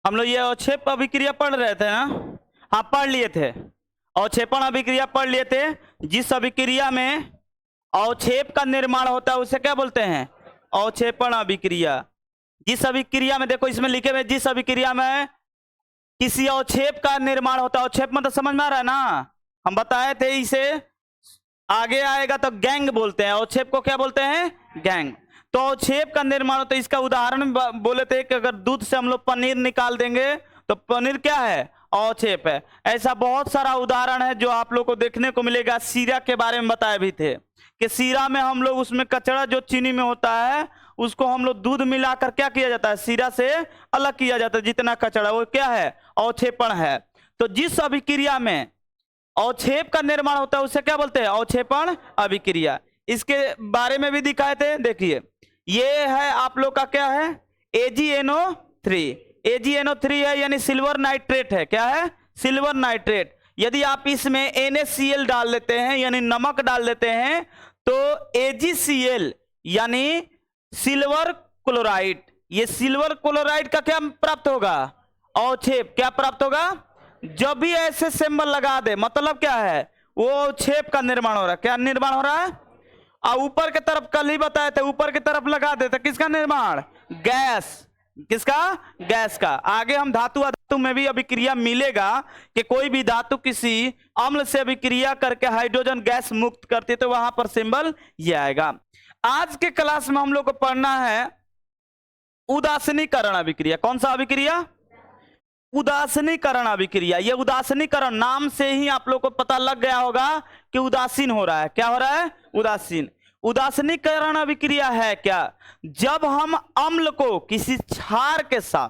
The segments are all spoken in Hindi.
हम लोग ये अवक्षेप अभिक्रिया पढ़ रहे थे ना, हाँ पढ़ लिए थे। अवक्षेपण अभिक्रिया पढ़ लिए थे। जिस अभिक्रिया में अवक्षेप का निर्माण होता है उसे क्या बोलते हैं? अवक्षेपण अभिक्रिया। जिस अभिक्रिया में, देखो इसमें लिखे हुए, जिस अभिक्रिया में किसी अवक्षेप का निर्माण होता है, अवक्षेप मतलब समझ में आ रहा है ना, हम बताए थे इसे आगे आएगा तो गैंग बोलते हैं। अवक्षेप को क्या बोलते हैं? गैंग। तो अवक्षेप का निर्माण होता है, इसका उदाहरण बोले थे कि अगर दूध से हम लोग पनीर निकाल देंगे तो पनीर क्या है? अवक्षेप है। ऐसा बहुत सारा उदाहरण है जो आप लोग को देखने को मिलेगा। सीरा के बारे में बताए भी थे कि सीरा में हम लोग उसमें कचरा जो चीनी में होता है उसको हम लोग दूध मिलाकर क्या किया जाता है? सीरा से अलग किया जाता है। जितना कचरा वो क्या है? अवक्षेपण है। तो जिस अभिक्रिया में अवक्षेप का निर्माण होता है उसे क्या बोलते हैं? अवक्षेपण अभिक्रिया। इसके बारे में भी दिखाए थे। देखिए ये है आप लोग का क्या है? AgNO3। AgNO3 है यानी सिल्वर नाइट्रेट है। क्या है? Silver nitrate. यदि आप इसमें NaCl डाल देते हैं यानी नमक डाल देते हैं तो AgCl यानी सिल्वर क्लोराइड, ये सिल्वर क्लोराइड का क्या प्राप्त होगा? अवक्षेप। क्या प्राप्त होगा? जब भी ऐसे सिंबल लगा दे मतलब क्या है? वो अवक्षेप का निर्माण हो रहा है। क्या निर्माण हो रहा है? और ऊपर की तरफ कल ही बताए थे, ऊपर की तरफ लगा देते किसका निर्माण? गैस। किसका? गैस का। आगे हम धातु अधातु में भी अभिक्रिया मिलेगा कि कोई भी धातु किसी अम्ल से अभिक्रिया करके हाइड्रोजन गैस मुक्त करती है तो वहां पर सिंबल ये आएगा। आज के क्लास में हम लोग को पढ़ना है उदासीनीकरण अभिक्रिया। कौन सा अभिक्रिया? उदासीनीकरण अभिक्रिया। ये उदासीनीकरण नाम से ही आप लोग को पता लग गया होगा कि उदासीन हो रहा है। क्या हो रहा है? उदासीन। उदासीनीकरण अभिक्रिया है क्या? जब हम अम्ल को किसी क्षार के साथ,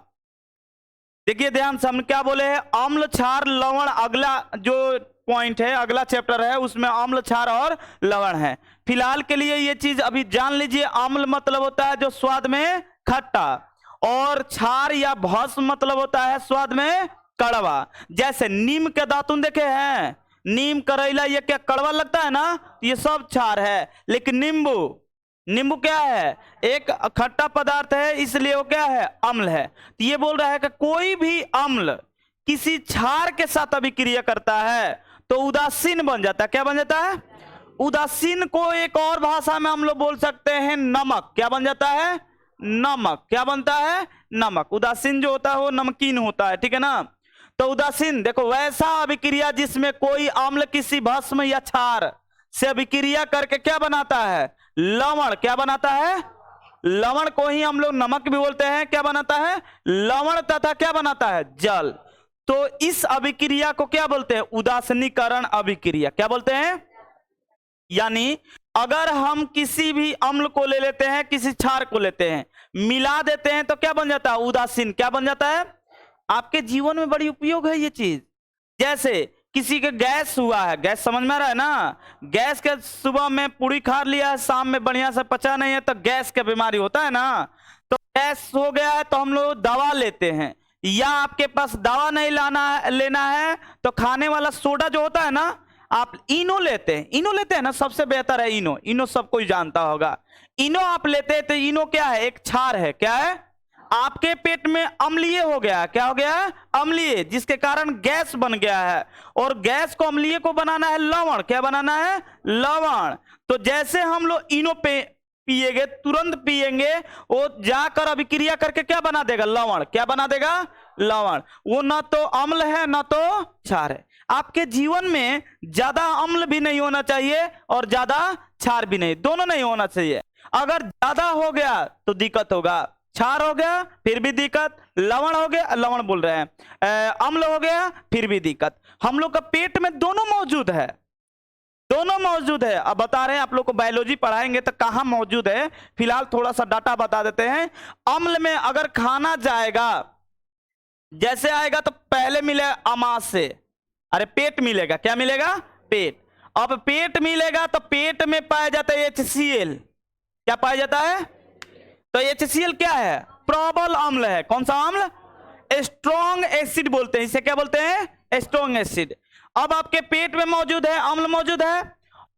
देखिए ध्यान से, हम क्या बोले हैं? अम्ल, क्षार, लवण। अगला जो पॉइंट है, अगला चैप्टर है उसमें अम्ल, क्षार और लवण है। फिलहाल के लिए ये चीज अभी जान लीजिए। अम्ल मतलब होता है जो स्वाद में खट्टा, और क्षार या भस्म मतलब होता है स्वाद में कड़वा। जैसे नीम के दातुन देखे हैं, नीम, करेला, ये क्या कड़वा लगता है ना? ये सब क्षार है। लेकिन नींबू, नींबू क्या है? एक खट्टा पदार्थ है, इसलिए वो क्या है? अम्ल है। तो ये बोल रहा है कि कोई भी अम्ल किसी क्षार के साथ अभिक्रिया करता है तो उदासीन बन जाता है। क्या बन जाता है? उदासीन को एक और भाषा में हम लोग बोल सकते हैं नमक। क्या बन जाता है? नमक। क्या बनता है? नमक। उदासीन जो होता है वो नमकीन होता है, ठीक है ना? तो उदासीन देखो वैसा अभिक्रिया जिसमें कोई अम्ल किसी भस्म या क्षार से अभिक्रिया करके क्या बनाता है? लवण। क्या बनाता है? लवण को ही हम लोग नमक भी बोलते हैं। क्या बनाता है? लवण। तथा क्या बनाता है? जल। तो इस अभिक्रिया को क्या बोलते हैं? उदासीनीकरण अभिक्रिया। क्या बोलते हैं? यानी अगर हम किसी भी अम्ल को ले लेते हैं, किसी क्षार को लेते हैं, मिला देते हैं तो क्या बन जाता है? उदासीन। क्या बन जाता है? आपके जीवन में बड़ी उपयोग है ये चीज। जैसे किसी के गैस हुआ है, गैस समझ में आ रहा है ना? गैस के सुबह में पूरी खा लिया है, शाम में बढ़िया से पचा नहीं है तो गैस का बीमारी होता है ना। तो गैस हो गया है तो हम लोग दवा लेते हैं, या आपके पास दवा नहीं लेना है तो खाने वाला सोडा जो होता है ना, आप इनो लेते हैं। इनो लेते हैं ना, सबसे बेहतर है इनो। इनो सब कोई जानता होगा। इनो आप लेते हैं तो इनो क्या है? एक क्षार है। क्या है? आपके पेट में अम्लीय हो गया। क्या हो गया? अम्लीय, जिसके कारण गैस बन गया है। और गैस को, अम्लीय को बनाना है लवण। क्या बनाना है? लवण। तो जैसे हम लोग इनो पिएंगे, तुरंत पिएंगे, वो जाकर अभिक्रिया करके क्या बना देगा? लवण। क्या बना देगा? लवण। वो ना तो अम्ल है ना तो क्षार है। आपके जीवन में ज्यादा अम्ल भी नहीं होना चाहिए और ज्यादा क्षार भी नहीं, दोनों नहीं होना चाहिए। अगर ज्यादा हो गया तो दिक्कत होगा, क्षार हो गया फिर भी दिक्कत, लवण हो गया, लवण बोल रहे हैं, अम्ल हो गया फिर भी दिक्कत। हम लोग का पेट में दोनों मौजूद है, दोनों मौजूद है। अब बता रहे हैं, आप लोग को बायोलॉजी पढ़ाएंगे तो कहां मौजूद है। फिलहाल थोड़ा सा डाटा बता देते हैं। अम्ल में अगर खाना जाएगा, जैसे आएगा तो पहले मिले अमाशय, अरे पेट मिलेगा। क्या मिलेगा? पेट। अब पेट मिलेगा तो पेट में पाया जाता है HCl। क्या पाया जाता है? तो HCl क्या है? प्रबल अम्ल है। कौन सा अम्ल? स्ट्रॉन्ग एसिड बोलते हैं इसे। क्या बोलते हैं? Strong acid. अब आपके पेट में मौजूद है, अम्ल मौजूद है,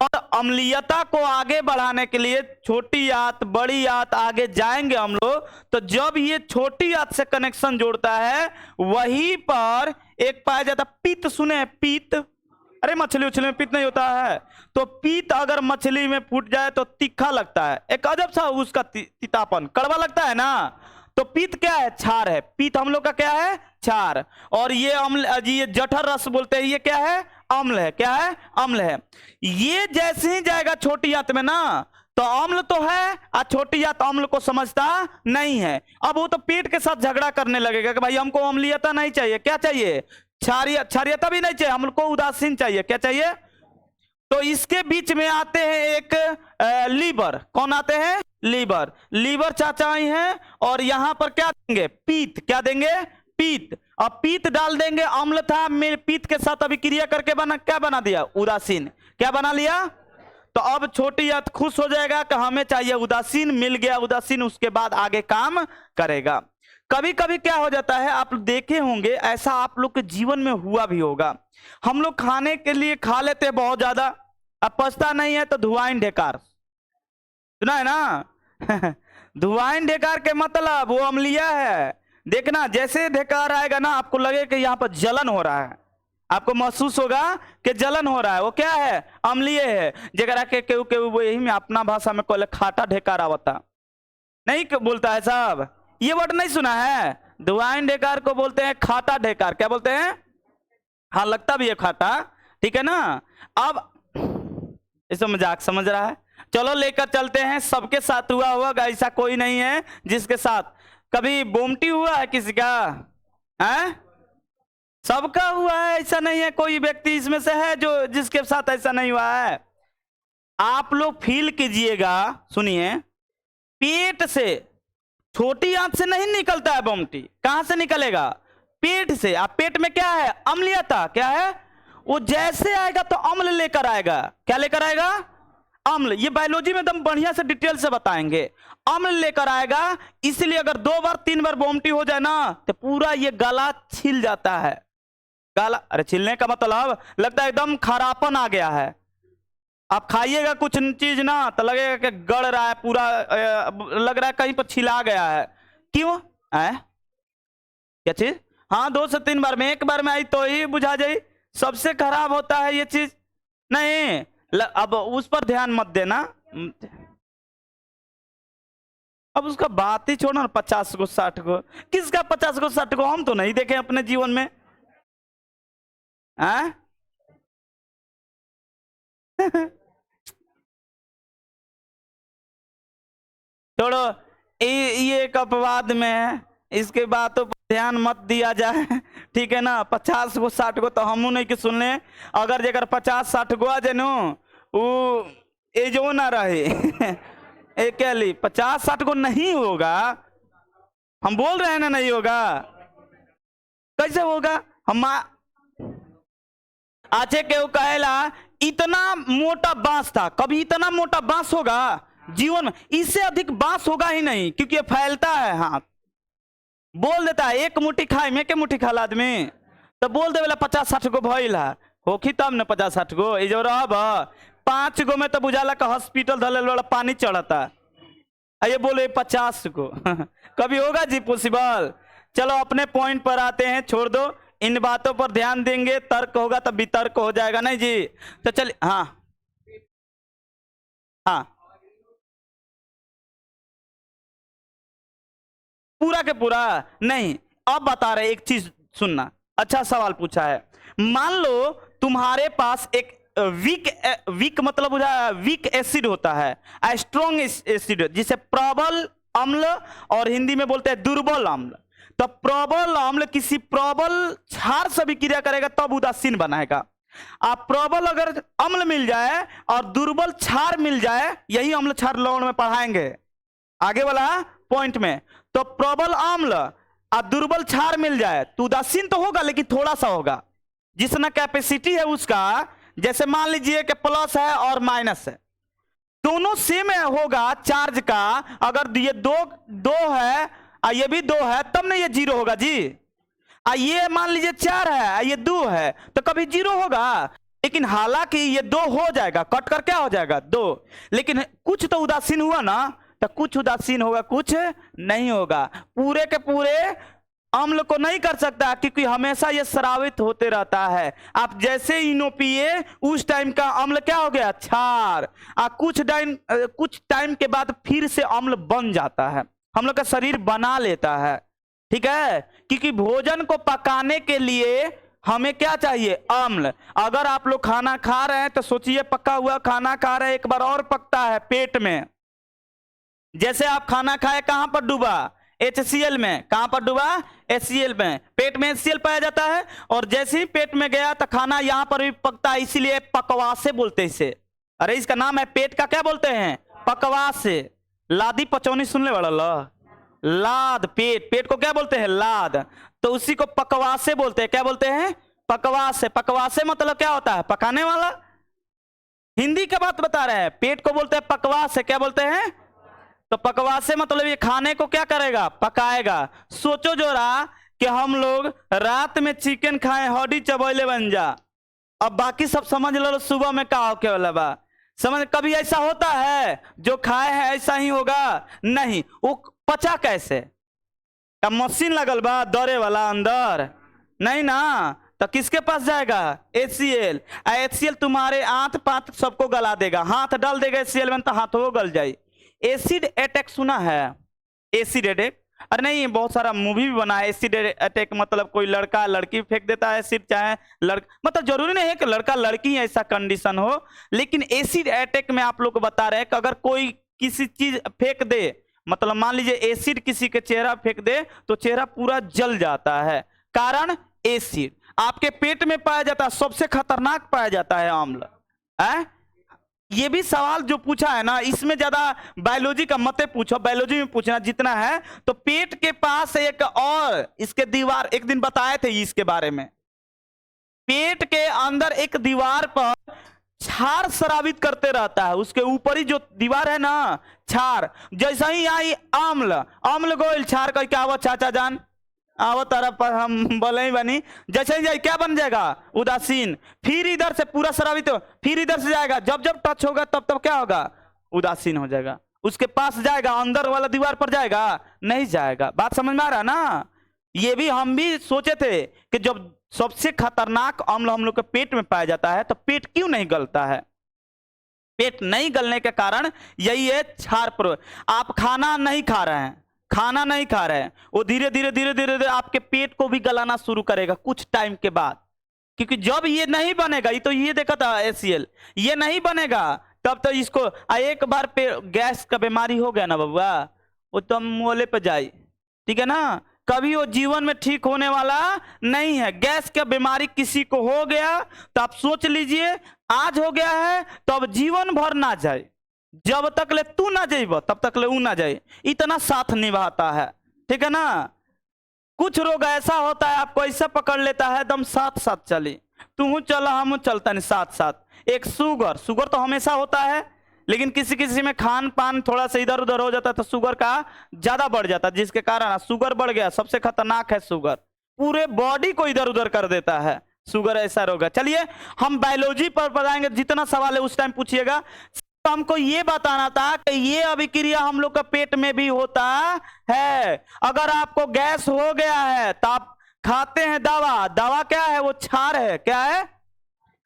और अम्लीयता को आगे बढ़ाने के लिए छोटी आंत बड़ी आंत आगे जाएंगे हम लोग, तो जब ये छोटी आंत से कनेक्शन जोड़ता है वहीं पर एक पाया जाता पित्त। सुने हैं पित्त? अरे मछली उछली में पित्त नहीं होता है, तो पित्त अगर मछली में फूट जाए तो तीखा लगता है, एक अजब सा उसका तीतापन, कड़वा लगता है ना। तो पित्त क्या है? क्षार है। पित्त हम लोग का क्या है? क्षार। और ये अम्ल, ये जठर रस बोलते हैं, ये क्या है? अम्ल है। क्या है? अम्ल है। ये जैसे ही जाएगा छोटी आंत में ना, तो अम्ल तो है और छोटी आंत अम्ल को समझता नहीं है। अब वो तो पेट के साथ झगड़ा करने लगेगा कि भाई हमको अम्लीयता नहीं चाहिए, क्या चाहिए? क्षारीयता भी नहीं चाहिए, हमको उदासीन चाहिए। क्या चाहिए? तो इसके बीच में आते हैं एक लीवर। कौन आते हैं? लीवर। लीवर चाचाई हैं और यहां पर क्या देंगे? पीत। क्या देंगे? पीत। अब पीत डाल देंगे, अम्ल था, मेरे पीत के साथ अभिक्रिया करके क्या बना दिया? उदासीन। क्या बना लिया? तो अब छोटी आंत खुश हो जाएगा कि हमें चाहिए उदासीन, मिल गया उदासीन, उसके बाद आगे काम करेगा। कभी कभी क्या हो जाता है, आप देखे होंगे, ऐसा आप लोग के जीवन में हुआ भी होगा, हम लोग खाने के लिए खा लेते हैं बहुत ज्यादा, अब पचता नहीं है तो धुआं ढेकार। सुना है ना? धुआं ढेकार के मतलब वो अम्लीय है। देखना जैसे ढेकार आएगा ना, आपको लगे कि यहाँ पर जलन हो रहा है, आपको महसूस होगा कि जलन हो रहा है, वो क्या है? अम्लीय है। जगह के केहू यही में अपना भाषा में कहले खाटा ढेकार आवता, नहीं बोलता है साहब, ये वर्ड नहीं सुना है? धुआं ढेकार को बोलते हैं खाटा ढेकार। क्या बोलते हैं? हाँ, लगता भी है खाटा, ठीक है ना। अब इसमें मजाक समझ रहा है, चलो लेकर चलते हैं। सबके साथ हुआ होगा, ऐसा कोई नहीं है जिसके साथ कभी बोमटी हुआ है किसी का? है? सबका हुआ है, ऐसा नहीं है कोई व्यक्ति इसमें से है जो जिसके साथ ऐसा नहीं हुआ है। आप लोग फील कीजिएगा, सुनिए, पेट से, छोटी आंत से नहीं निकलता है बोमटी, कहां से निकलेगा? पेट से। आप पेट में क्या है? अम्लीयता। क्या है? वो जैसे आएगा तो अम्ल लेकर आएगा। क्या लेकर आएगा? अम्ल। ये बायोलॉजी में एकदम बढ़िया से डिटेल से बताएंगे। अम्ल लेकर आएगा, इसलिए अगर 2 बार 3 बार बोमटी हो जाए ना, तो पूरा ये गला छिल जाता है। गला, अरे छिलने का मतलब लगता है एकदम खरापन आ गया है। आप खाइएगा कुछ चीज ना तो लगेगा कि गड़ रहा है पूरा, लग रहा है कहीं पर छिला गया है। क्यों है? क्या चीज? हाँ, 2 से 3 बार में, एक बार में आई तो ही बुझा जाए। सबसे खराब होता है ये चीज नहीं। अब उस पर ध्यान मत देना, अब उसका बात ही छोड़ो ना। 50 को 60 को, किसका 50 को 60 को? हम तो नहीं देखे अपने जीवन में। छोड़ो, ये एक अपवाद में है, इसके बातों पर ध्यान मत दिया जाए, ठीक है ना। 50 को 60 को तो हमू नहीं कि सुन ले। अगर जगह 50-60 को आ जाए वो एजो ना रहे एक 50-60 को नहीं होगा। हम बोल रहे हैं ना नहीं होगा, कैसे होगा? हम आचे के कहेला इतना मोटा बांस था, कभी इतना मोटा बांस होगा जीवन में? इससे अधिक बांस होगा ही नहीं, क्योंकि ये फैलता है। हाथ बोल देता है एक मुट्ठी खाए में के मुट्ठी खाला आदमी, तो बोल दे वाला 50-60 को भइल है, होखी तब न 50-60 को। ये जो रह 5 गो में तो बुझाला का हॉस्पिटल धले वाला पानी चढ़ता, ये बोले 50 को कभी होगा जी पॉसिबल? चलो अपने पॉइंट पर आते हैं, छोड़ दो, इन बातों पर ध्यान देंगे, तर्क होगा तब वितर्क हो जाएगा। नहीं जी, तो चलिए। हाँ हाँ, पूरा के पूरा नहीं। अब बता रहे, एक चीज सुनना, अच्छा सवाल पूछा है। मान लो तुम्हारे पास एक वीक मतलब वीक एसिड होता है, स्ट्रॉन्ग एसिड, जिसे प्रबल अम्ल और हिंदी में बोलते हैं दुर्बल अम्ल। तो प्रबल अम्ल किसी प्रबल क्षार से भी क्रिया करेगा तब उदासीन बनाएगा। आप प्रबल अगर अम्ल मिल जाए और दुर्बल क्षार मिल जाए, यही अम्ल क्षार लवण में पढ़ाएंगे आगे वाला पॉइंट में। तो प्रबल अम्ल और दुर्बल क्षार मिल जाए तो उदासीन तो होगा, लेकिन थोड़ा सा होगा, जितना कैपेसिटी है उसका। जैसे मान लीजिए कि प्लस है और माइनस है, दोनों सेम होगा चार्ज का। अगर ये दो है और ये भी 2 है, तब नहीं ये 0 होगा जी। ये मान लीजिए 4 है, ये 2 है, तो कभी 0 होगा? लेकिन हालांकि ये दो हो जाएगा, कट कर क्या हो जाएगा, दो। लेकिन कुछ तो उदासीन हुआ ना, तो कुछ उदासीन होगा, कुछ नहीं होगा। पूरे के पूरे अम्ल को नहीं कर सकता, क्योंकि हमेशा ये स्रावित होते रहता है। आप जैसे इनो पिए उस टाइम का अम्ल क्या हो गया, क्षार। कुछ टाइम के बाद फिर से अम्ल बन जाता है, हम लोग का शरीर बना लेता है, ठीक है। क्योंकि भोजन को पकाने के लिए हमें क्या चाहिए, अम्ल। अगर आप लोग खाना खा रहे हैं तो सोचिए, पका हुआ खाना खा रहे हैं, एक बार और पकता है पेट में। जैसे आप खाना खाए, कहां पर डूबा, HCl में। कहां पर डूबा, HCl में। पेट में HCl पाया जाता है, और जैसे ही पेट में गया तो खाना यहां पर भी पकता है, इसीलिए पकवासे बोलते हैं इसे। अरे इसका नाम है पेट का, क्या बोलते हैं, पकवासे। लादी पचौनी सुनने वाला लाद, पेट को क्या बोलते हैं, लाद। तो उसी को पकवासे बोलते हैं। क्या बोलते हैं, पकवासे। पकवासे मतलब क्या होता है, पकाने वाला। हिंदी की बात बता रहे हैं, पेट को बोलते हैं पकवासे। क्या बोलते हैं, तो पकवासे मतलब ये खाने को क्या करेगा, पकाएगा। सोचो जरा कि हम लोग रात में चिकन खाएं, हड्डी चबैले बन जा, अब बाकी सब समझ लो सुबह में का होके वाला बा। समझ, कभी ऐसा होता है जो खाए हैं ऐसा ही होगा, नहीं। वो पचा कैसे, का मशीन लगल बा दौड़े वाला अंदर, नहीं ना। तो किसके पास जाएगा, HCl। HCl तुम्हारे आंत पात सबको गला देगा, हाथ डाल देगा HCl में तो हाथ वो गल जाए। एसिड अटैक सुना है, एसिड अटैक। अरे नहीं, बहुत सारा मूवी भी बना है एसिड अटैक। मतलब कोई लड़का लड़की फेंक देता है एसिड, चाहे लड़का, मतलब जरूरी नहीं है कि लड़का लड़की ऐसा कंडीशन हो। लेकिन एसिड अटैक में आप लोग को बता रहे हैं कि अगर कोई किसी चीज फेंक दे, मतलब मान लीजिए एसिड किसी के चेहरा फेंक दे तो चेहरा पूरा जल जाता है, कारण एसिड। आपके पेट में पाया जाता है, सबसे खतरनाक पाया जाता है अम्ल। ये भी सवाल जो पूछा है ना, इसमें ज्यादा बायोलॉजी का मत पूछो, बायोलॉजी में पूछना जितना है। तो पेट के पास एक और इसके दीवार, एक दिन बताए थे इसके बारे में। पेट के अंदर एक दीवार पर क्षार स्रावित करते रहता है, उसके ऊपर ही जो दीवार है ना, क्षार। जैसा ही आई अम्ल गोइल, क्षार का क्या हुआ, चाचा जान आवो तरफ पर हम बोले ही बनी। जैसे ही जाए क्या बन जाएगा, उदासीन। फिर इधर से पूरा स्रावित हो, फिर इधर से जाएगा, जब जब टच होगा तब तब क्या होगा, उदासीन हो जाएगा। उसके पास जाएगा, अंदर वाला दीवार पर जाएगा, नहीं जाएगा। बात समझ में आ रहा है ना। ये भी हम भी सोचे थे कि जब सबसे खतरनाक अम्ल हम लोग के पेट में पाया जाता है तो पेट क्यों नहीं गलता है। पेट नहीं गलने के कारण यही है, क्षार। आप खाना नहीं खा रहे हैं, खाना नहीं खा रहे हैं, वो धीरे धीरे धीरे धीरे धीरे आपके पेट को भी गलाना शुरू करेगा कुछ टाइम के बाद। क्योंकि जब ये नहीं बनेगा, ये तो ये देखा था HCl, ये नहीं बनेगा तब तो इसको एक बार पे गैस का बीमारी हो गया ना बबुआ, वो तो मोले पे जाए, ठीक है ना। कभी वो जीवन में ठीक होने वाला नहीं है। गैस का बीमारी किसी को हो गया तो आप सोच लीजिए, आज हो गया है तो अब जीवन भर ना जाए, जब तक ले तू ना जाइब तब तक ले ऊ ना जाए, इतना साथ निभाता है, ठीक है ना। कुछ रोग ऐसा होता है आपको ऐसा पकड़ लेता है, एकदम साथ साथ चली, तू चला हम चलता नहीं साथ साथ। एक शुगर तो हमेशा होता है, लेकिन किसी किसी में खान पान थोड़ा सा इधर उधर हो जाता है तो शुगर का ज्यादा बढ़ जाता है, जिसके कारण शुगर बढ़ गया। सबसे खतरनाक है शुगर, पूरे बॉडी को इधर उधर कर देता है शुगर, ऐसा रोग है। चलिए हम बायोलॉजी पर बताएंगे, जितना सवाल है उस टाइम पूछिएगा। तो हमको ये बताना था कि ये अभिक्रिया हम लोग का पेट में भी होता है। अगर आपको गैस हो गया है तो आप खाते हैं दवा, दवा क्या है, वो क्षार है। क्या है,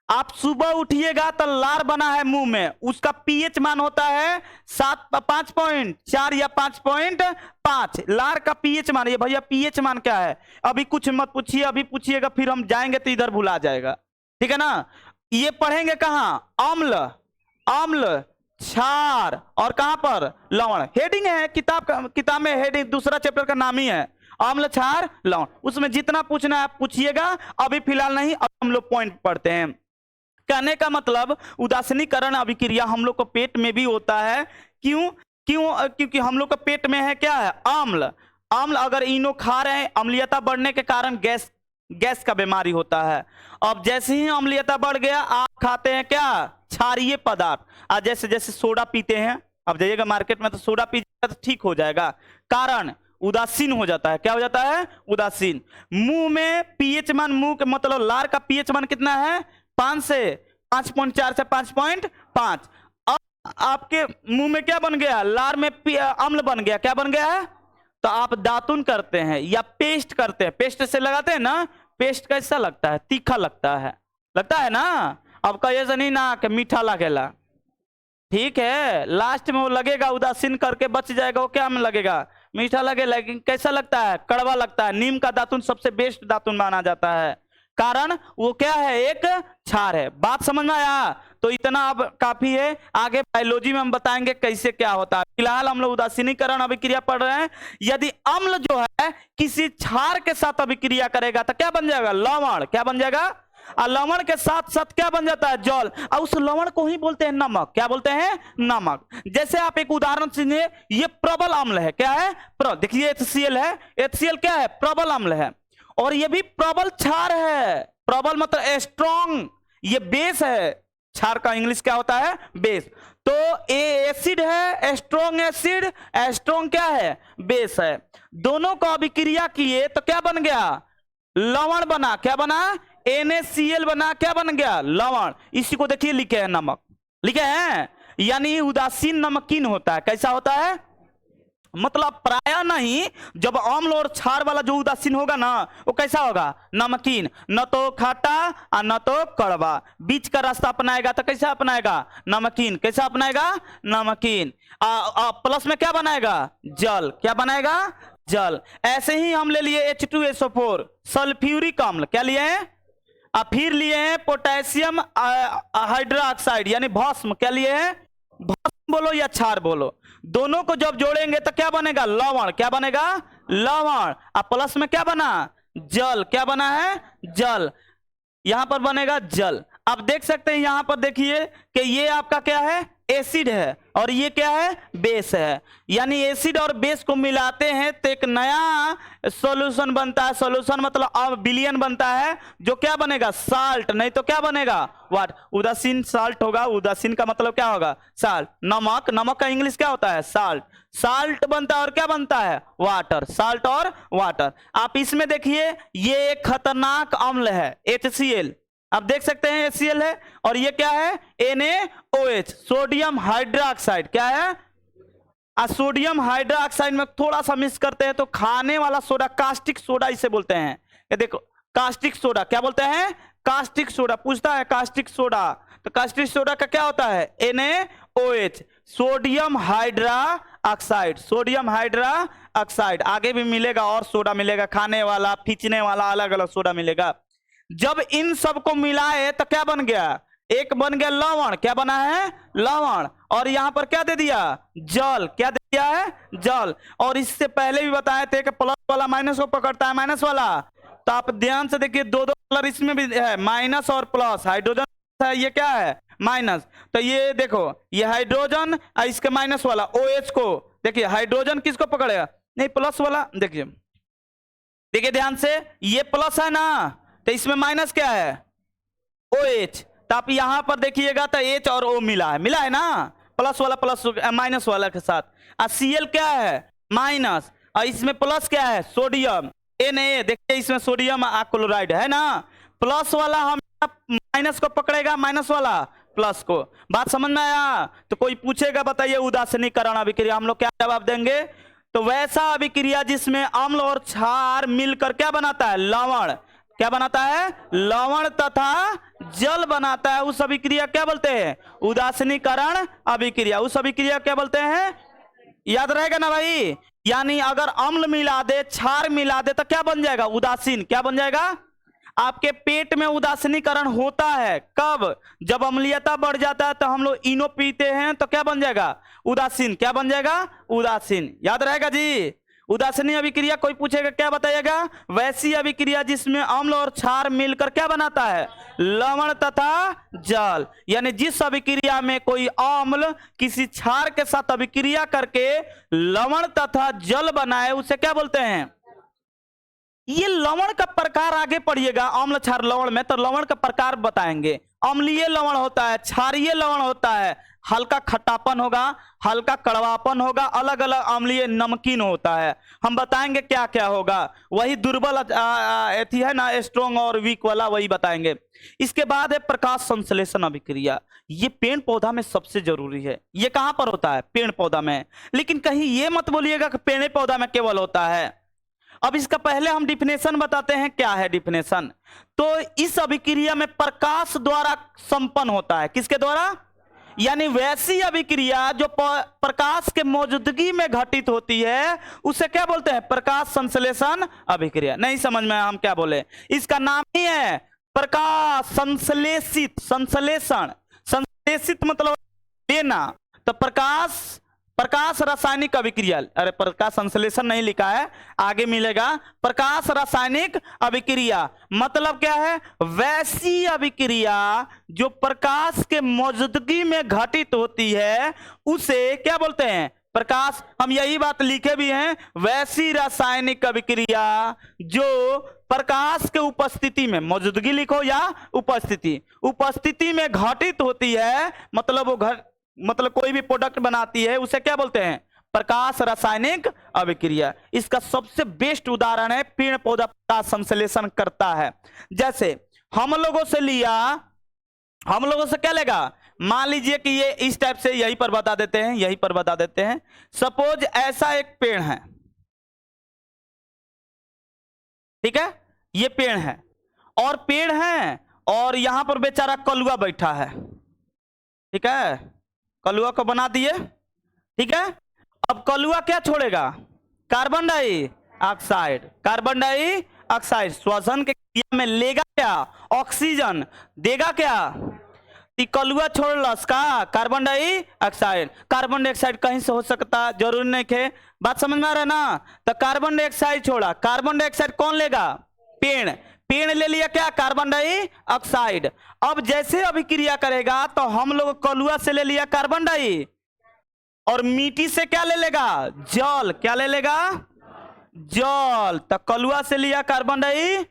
आप सुबह उठिएगा तो लार बना है मुंह में, उसका पीएच मान होता है 5.4 या 5.5। लार का पीएच मान, ये भैया पीएच मान क्या है, अभी कुछ मत पूछिए, अभी पूछिएगा फिर हम जाएंगे तो इधर भुला जाएगा, ठीक है ना। ये पढ़ेंगे कहाँ, अम्ल, क्षार और कहां पर, लवण। हेडिंग है किताब में, हेडिंग दूसरा चैप्टर का नाम ही है, अम्ल क्षार लवण। उसमें जितना पूछना है आप पूछिएगा, अभी फिलहाल नहीं, अब हम लोग पॉइंट पढ़ते हैं। कहने का मतलब उदासीनीकरण अभिक्रिया हम लोग को पेट में भी होता है। क्योंकि हम लोग का पेट में है क्या है, अम्ल। अगर इनो खा रहे हैं, अम्लीयता बढ़ने के कारण गैस का बीमारी होता है। अब जैसे ही अम्लीयता बढ़ गया, आप खाते हैं क्या, क्षारीय पदार्थ। जैसे जैसे सोडा पीते हैं, अब जाइएगा मार्केट में तो सोडा पीजिएगा तो ठीक हो जाएगा, कारण उदासीन हो जाता है। क्या हो जाता है, उदासीन। मुंह में पीएच मान, मुंह के मतलब लार का पीएच मान कितना है, 5 से 5.4 से 5.5। अब आपके मुंह में क्या बन गया, लार में अम्ल बन गया, क्या बन गया है, तो आप दातुन करते हैं या पेस्ट करते हैं, पेस्ट से लगाते हैं ना, पेस्ट कैसा लगता है, तीखा लगता है ना। अब कहिए नहीं ना कि मीठा लगेला, ठीक है, लास्ट में वो लगेगा, उदासीन करके बच जाएगा, वो क्या में लगेगा, मीठा लगे, लेकिन कैसा लगता है, कड़वा लगता है। नीम का दातुन सबसे बेस्ट दातुन माना जाता है, कारण वो क्या है, एक क्षार है। बात समझ में आया, तो इतना अब काफी है, आगे बायोलॉजी में हम बताएंगे कैसे क्या होता है। फिलहाल हम लोग उदासीनीकरण अभिक्रिया पढ़ रहे हैं। यदि अम्ल जो है किसी क्षार के साथ अभिक्रिया करेगा तो क्या बन जाएगा, लवण, क्या बन जाएगा, और लवण के साथ साथ क्या बन जाता है, जल, और उस लवण को ही बोलते हैं नमक, क्या बोलते हैं, नमक। जैसे आप एक उदाहरण सुनिए, ये प्रबल अम्ल है, क्या है, देखिए HCl है, HCl क्या है, प्रबल अम्ल है, और ये भी प्रबल क्षार है। प्रबल मतलब स्ट्रॉन्ग, ये बेस है, क्षार का इंग्लिश क्या होता है, बेस। तो ये एसिड है, स्ट्रॉन्ग एसिड, स्ट्रॉन्ग क्या है, बेस है। दोनों को अभिक्रिया किए तो क्या बन गया, लवण बना, क्या बना, NaCl बना, क्या बन गया, लवण। इसी को देखिए लिखे हैं नमक, लिखे हैं, यानी उदासीन नमकीन होता है। कैसा होता है, मतलब प्राय नहीं, जब अम्ल और क्षार वाला जो उदासीन होगा ना, वो कैसा होगा, नमकीन, न तो खाटा और न तो कड़वा, बीच का रास्ता अपनाएगा तो कैसा अपनाएगा, नमकीन, कैसा अपनाएगा, नमकीन। प्लस में क्या बनाएगा, जल, क्या बनाएगा, जल। ऐसे ही हम ले लिए H2SO4 सल्फ्यूरिक अम्ल, क्या लिए हैं, फिर लिए हैं पोटेशियम हाइड्रोक्साइड यानी भस्म, क्या लिए हैं, भस्म बोलो या क्षार बोलो, दोनों को जब जोड़ेंगे तो क्या बनेगा, लवण, क्या बनेगा, लवण। अब प्लस में क्या बना, जल, क्या बना है, जल, यहां पर बनेगा जल। आप देख सकते हैं यहां पर देखिए कि ये आपका क्या है, एसिड है, और ये क्या है, बेस है। यानी एसिड और बेस को मिलाते हैं तो एक नया सॉल्यूशन बनता है, सॉल्यूशन मतलब विलयन बनता है, जो क्या बनेगा, साल्ट, नहीं तो क्या बनेगा, वाट, उदासीन साल्ट होगा। उदासीन का मतलब क्या होगा, साल्ट। नमक, नमक का इंग्लिश क्या होता है, साल्ट, साल्ट बनता है और क्या बनता है, वाटर, साल्ट और वाटर। आप इसमें देखिए ये एक खतरनाक अम्ल है HCl, आप देख सकते हैं HCl है, और ये क्या है, NaOH सोडियम हाइड्रोक्साइड, क्या है, सोडियम हाइड्रोक्साइड में थोड़ा सा मिक्स करते हैं तो खाने वाला सोडा, कास्टिक सोडा इसे बोलते हैं। ये देखो कास्टिक सोडा, क्या बोलते हैं, कास्टिक सोडा। पूछता है कास्टिक सोडा, तो कास्टिक सोडा का क्या होता है, NaOH sodium hydroxide, sodium hydroxide. आगे भी मिलेगा और सोडा मिलेगा, खाने वाला, खींचने वाला, अलग अलग सोडा मिलेगा। जब इन सबको मिलाए तो क्या बन गया, एक बन गया लवण, क्या बना है, लवण, और यहां पर क्या दे दिया, जल, क्या दे दिया है, जल। और इससे पहले भी बताए थे कि प्लस वाला माइनस को पकड़ता है, माइनस वाला, तो आप ध्यान से देखिए दो दो कलर इसमें भी है, माइनस और प्लस। हाइड्रोजन है, ये क्या है, माइनस, तो ये देखो ये हाइड्रोजन, इसके माइनस वाला OH को देखिए, हाइड्रोजन किसको पकड़ेगा, नहीं प्लस वाला, देखिए देखिए ध्यान से, ये प्लस है ना, तो इसमें माइनस क्या है, OH, तो आप यहां पर देखिएगा तो H और O मिला है ना, प्लस वाला प्लस माइनस वाला के साथ। Cl क्या है, माइनस, और इसमें प्लस क्या है, सोडियम, Na, देखिए इसमें सोडियम क्लोराइड है ना, प्लस वाला हम माइनस को पकड़ेगा, माइनस वाला प्लस को। बात समझ में आया, तो कोई पूछेगा बताइए उदासीनीकरण अभिक्रिया, हम लोग क्या जवाब देंगे, तो वैसा अभिक्रिया जिसमें अम्ल और क्षार मिलकर क्या बनाता है, लवण, क्या बनाता है, लवण तथा जल बनाता है, उस अभिक्रिया क्या बोलते हैं, उदासीनीकरण अभिक्रिया। उस अभिक्रिया क्या बोलते हैं, याद रहेगा ना भाई। यानी अगर अम्ल मिला दे, क्षार मिला दे तो क्या बन जाएगा, उदासीन, क्या बन जाएगा, आपके पेट में उदासीनीकरण होता है कब, जब अम्लीयता बढ़ जाता है तो हम लोग इनो पीते हैं तो क्या बन जाएगा, उदासीन, क्या बन जाएगा, उदासीन। याद रहेगा जी। उदासीनी अभिक्रिया कोई पूछेगा क्या बताइएगा, वैसी अभिक्रिया जिसमें अम्ल और क्षार मिलकर क्या बनाता है, लवण तथा जल। यानी जिस अभिक्रिया में कोई अम्ल किसी क्षार के साथ अभिक्रिया करके लवण तथा जल बनाए उसे क्या बोलते हैं। ये लवण का प्रकार आगे पढ़िएगा, अम्ल क्षार लवण में तो लवण का प्रकार बताएंगे, अम्लीय लवण होता है, क्षारीय लवण होता है, हल्का खट्टापन होगा, हल्का कड़वापन होगा, अलग अलग अम्लीय नमकीन होता है। हम बताएंगे क्या क्या होगा, वही दुर्बल एथी है ना, स्ट्रोंग और वीक वाला, वही बताएंगे। इसके बाद है प्रकाश संश्लेषण अभिक्रिया। ये पेड़ पौधा में सबसे जरूरी है। ये कहां पर होता है? पेड़ पौधा में। लेकिन कहीं ये मत बोलिएगा कि पेड़ पौधा में केवल होता है। अब इसका पहले हम डिफिनेशन बताते हैं, क्या है डिफिनेशन। तो इस अभिक्रिया में प्रकाश द्वारा संपन्न होता है। किसके द्वारा? यानी वैसी अभिक्रिया जो प्रकाश के मौजूदगी में घटित होती है उसे क्या बोलते हैं? प्रकाश संश्लेषण अभिक्रिया। नहीं समझ में हम क्या बोले? इसका नाम ही है प्रकाश संश्लेषित। संश्लेषण, संश्लेषित मतलब लेना। तो प्रकाश रासायनिक अभिक्रिया, अरे प्रकाश संश्लेषण नहीं लिखा है, आगे मिलेगा। प्रकाश रासायनिक अभिक्रिया मतलब क्या है? वैसी अभिक्रिया जो प्रकाश के मौजूदगी में घटित होती है उसे क्या बोलते हैं? प्रकाश। हम यही बात लिखे भी हैं, वैसी रासायनिक अभिक्रिया जो प्रकाश के उपस्थिति में, मौजूदगी लिखो या उपस्थिति में घटित होती है, मतलब वो मतलब कोई भी प्रोडक्ट बनाती है, उसे क्या बोलते हैं? प्रकाश रासायनिक अभिक्रिया। इसका सबसे बेस्ट उदाहरण है पेड़ पौधा प्रकाश संश्लेषण करता है। जैसे हम लोगों से क्या लेगा? मान लीजिए कि ये इस टाइप से, यहीं पर बता देते हैं, सपोज ऐसा एक पेड़ है, ठीक है, ये पेड़ है और यहां पर बेचारा कलुआ बैठा है, ठीक है, कलुआ को बना दिए, ठीक है। अब कलुआ क्या छोड़ेगा? कार्बन डाइऑक्साइड श्वसन के क्रिया में लेगा क्या? ऑक्सीजन देगा क्या? कलुआ छोड़लस का कार्बन डाइऑक्साइड कहीं से हो सकता, जरूरी नहीं है। बात समझ में आ रहा है ना? तो कार्बन डाइऑक्साइड छोड़ा, कार्बन डाइऑक्साइड कौन लेगा? पेड़ ले लिया क्या? Carbon dioxide. अब जैसे अभिक्रिया करेगा तो हम लोग कलुआ से ले लिया कार्बन डाई, और मिट्टी से क्या ले लेगा? जल। क्या ले लेगा? जल। तो कलुआ से लिया कार्बन डाई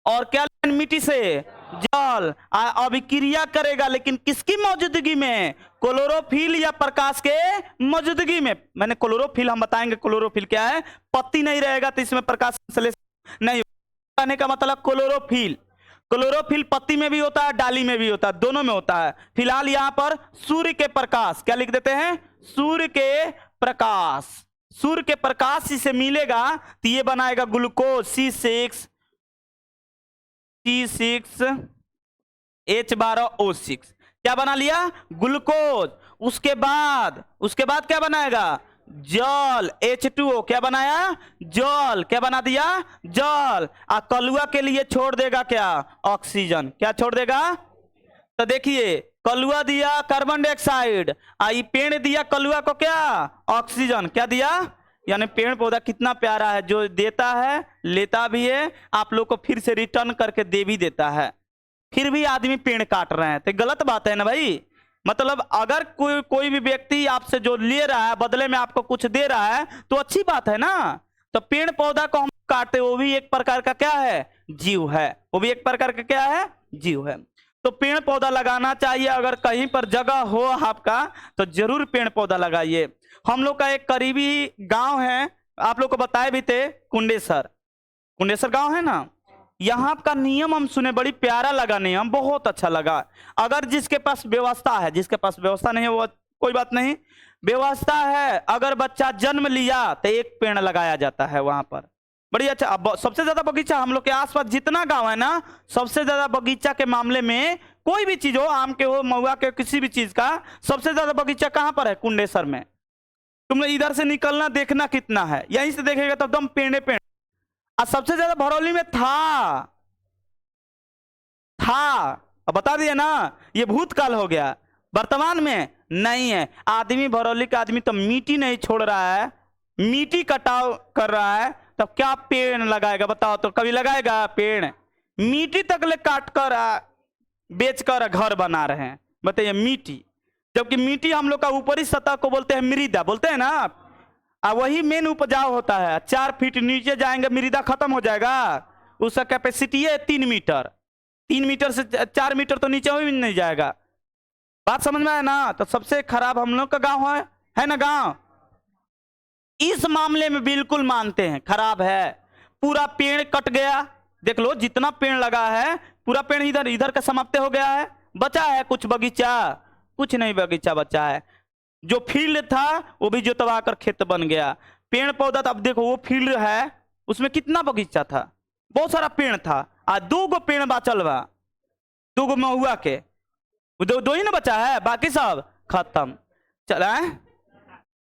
और क्या लेना? मिट्टी से जल। अभिक्रिया करेगा, लेकिन किसकी मौजूदगी में? क्लोरोफिल या प्रकाश के मौजूदगी में। मैंने क्लोरोफिल, हम बताएंगे क्लोरोफिल क्या है। पत्ती नहीं रहेगा तो इसमें प्रकाश संश्लेषण नहीं कहने का मतलब क्लोरोफिल पत्ती में भी होता है, डाली में भी होता है, दोनों में होता है। फिलहाल यहां पर सूर्य के प्रकाश, क्या लिख देते हैं? सूर्य के प्रकाश से मिलेगा तो ये बनाएगा ग्लूकोज C6H12O6। क्या बना लिया? ग्लूकोज। उसके बाद क्या बनाएगा? जल, H2O। क्या बनाया? जल। क्या बना दिया? जल। कलुआ के लिए छोड़ देगा क्या? ऑक्सीजन। क्या छोड़ देगा? तो देखिए, कलुआ दिया कार्बन डाइऑक्साइड, पेड़ दिया कलुआ को क्या? ऑक्सीजन। क्या दिया? यानी पेड़ पौधा कितना प्यारा है, जो देता है लेता भी है, आप लोग को फिर से रिटर्न करके दे भी देता है। फिर भी आदमी पेड़ काट रहे हैं तो गलत बात है ना भाई। मतलब अगर कोई भी व्यक्ति आपसे जो ले रहा है बदले में आपको कुछ दे रहा है तो अच्छी बात है ना। तो पेड़ पौधा को हम काटते, वो भी एक प्रकार का क्या है? जीव है। वो भी एक प्रकार का क्या है? जीव है। तो पेड़ पौधा लगाना चाहिए। अगर कहीं पर जगह हो आपका तो जरूर पेड़ पौधा लगाइए। हम लोग का एक करीबी गांव है, आप लोग को बताए भी थे, कुंडेसर गांव है ना। यहाँ का नियम हम सुने, बड़ी प्यारा लगा नियम, बहुत अच्छा लगा। अगर जिसके पास व्यवस्था है, जिसके पास व्यवस्था नहीं है वो कोई बात नहीं, व्यवस्था है, अगर बच्चा जन्म लिया तो एक पेड़ लगाया जाता है वहां पर। बड़ी अच्छा। अब सबसे ज्यादा बगीचा हम लोग के आसपास जितना गांव है ना, सबसे ज्यादा बगीचा के मामले में, कोई भी चीज हो, आम के हो, महुआ के, किसी भी चीज का सबसे ज्यादा बगीचा कहां पर है? कुंडेसर में। तुम लोग इधर से निकलना देखना कितना है, यहीं से देखेगा तो एकदम पेड़। और सबसे ज्यादा भरौली में था। अब बता दिया ना, ये भूतकाल हो गया, वर्तमान में नहीं है। आदमी, भरौली का आदमी तो मिट्टी नहीं छोड़ रहा है, मिट्टी कटाव कर रहा है, तब क्या पेड़ लगाएगा बताओ? तो कभी लगाएगा पेड़? मिट्टी तक ले काट कर बेचकर घर बना रहे हैं, बताइए। मिट्टी, जबकि मिट्टी हम लोग का ऊपरी सतह को बोलते हैं मृदा, बोलते हैं ना। वही मेन उपजाऊ होता है। 4 फीट नीचे जाएंगे मृदा खत्म हो जाएगा। उसका कैपेसिटी है 3 मीटर। 3 मीटर से 4 मीटर तो नीचे भी नहीं जाएगा। बात समझ में आया ना? तो सबसे खराब हम लोग का गांव है ना गांव। इस मामले में बिल्कुल मानते हैं खराब है। पूरा पेड़ कट गया, देख लो जितना पेड़ लगा है पूरा पेड़ इधर इधर का समाप्त हो गया है। बचा है कुछ बगीचा? कुछ नहीं बगीचा बचा है। जो फील्ड था वो भी जोतवा कर खेत बन गया। पेड़ पौधा, अब देखो वो फील्ड है उसमें कितना बगीचा था, बहुत सारा पेड़ था। आज 2 पेड़ बाचल बा, 2 महुआ के, दो ही ना बचा है, बाकी सब खत्म। चला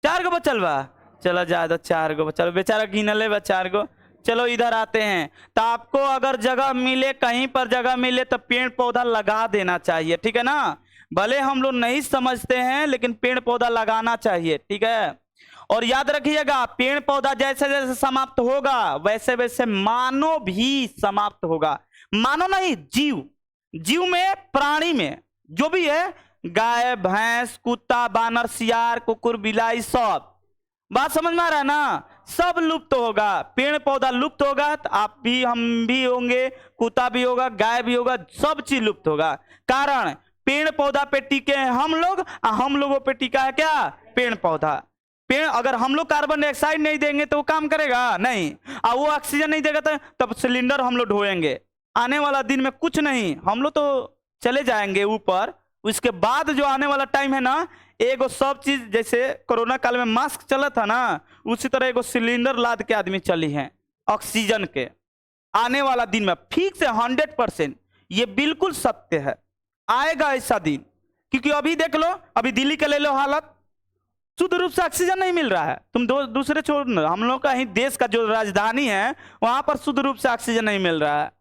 4 बचल बा, चलो ज्यादा 4 बचल, बेचारा गिनले बा 4। चलो इधर आते हैं। तो आपको अगर जगह मिले, कहीं पर जगह मिले तो पेड़ पौधा लगा देना चाहिए, ठीक है ना। भले हम लोग नहीं समझते हैं लेकिन पेड़ पौधा लगाना चाहिए, ठीक है। और याद रखिएगा पेड़ पौधा जैसे जैसे समाप्त होगा वैसे वैसे मानव भी समाप्त होगा। मानव नहीं, जीव में, प्राणी में जो भी है, गाय भैंस कुत्ता बानर सियार कुकुर बिलाई सब, बात समझ में आ रहा है ना, सब लुप्त होगा। पेड़ पौधा लुप्त होगा तो आप भी हम भी होंगे, कुत्ता भी होगा, गाय भी होगा, सब चीज लुप्त होगा। कारण पेड़ पौधा पे टिके हैं हम लोग, और हम लोगों पे टिका है क्या? पेड़ पौधा। पेड़ अगर हम लोग कार्बन डाइऑक्साइड नहीं देंगे तो वो काम करेगा नहीं, और वो ऑक्सीजन नहीं देगा तो तब सिलेंडर हम लोग ढोएंगे। आने वाला दिन में कुछ नहीं, हम लोग तो चले जाएंगे ऊपर। उसके बाद जो आने वाला टाइम है ना, एगो सब चीज, जैसे कोरोना काल में मास्क चला था ना, उसी तरह एगो सिलेंडर लाद के आदमी चली है ऑक्सीजन के। आने वाला दिन में ठीक से 100% ये बिल्कुल सत्य है, आएगा ऐसा दिन। क्योंकि अभी देख लो, अभी दिल्ली के ले लो हालत, शुद्ध रूप से ऑक्सीजन नहीं मिल रहा है। तुम दूसरे छोड़, हम लोग का ही देश का जो राजधानी है वहां पर शुद्ध रूप से ऑक्सीजन नहीं मिल रहा है।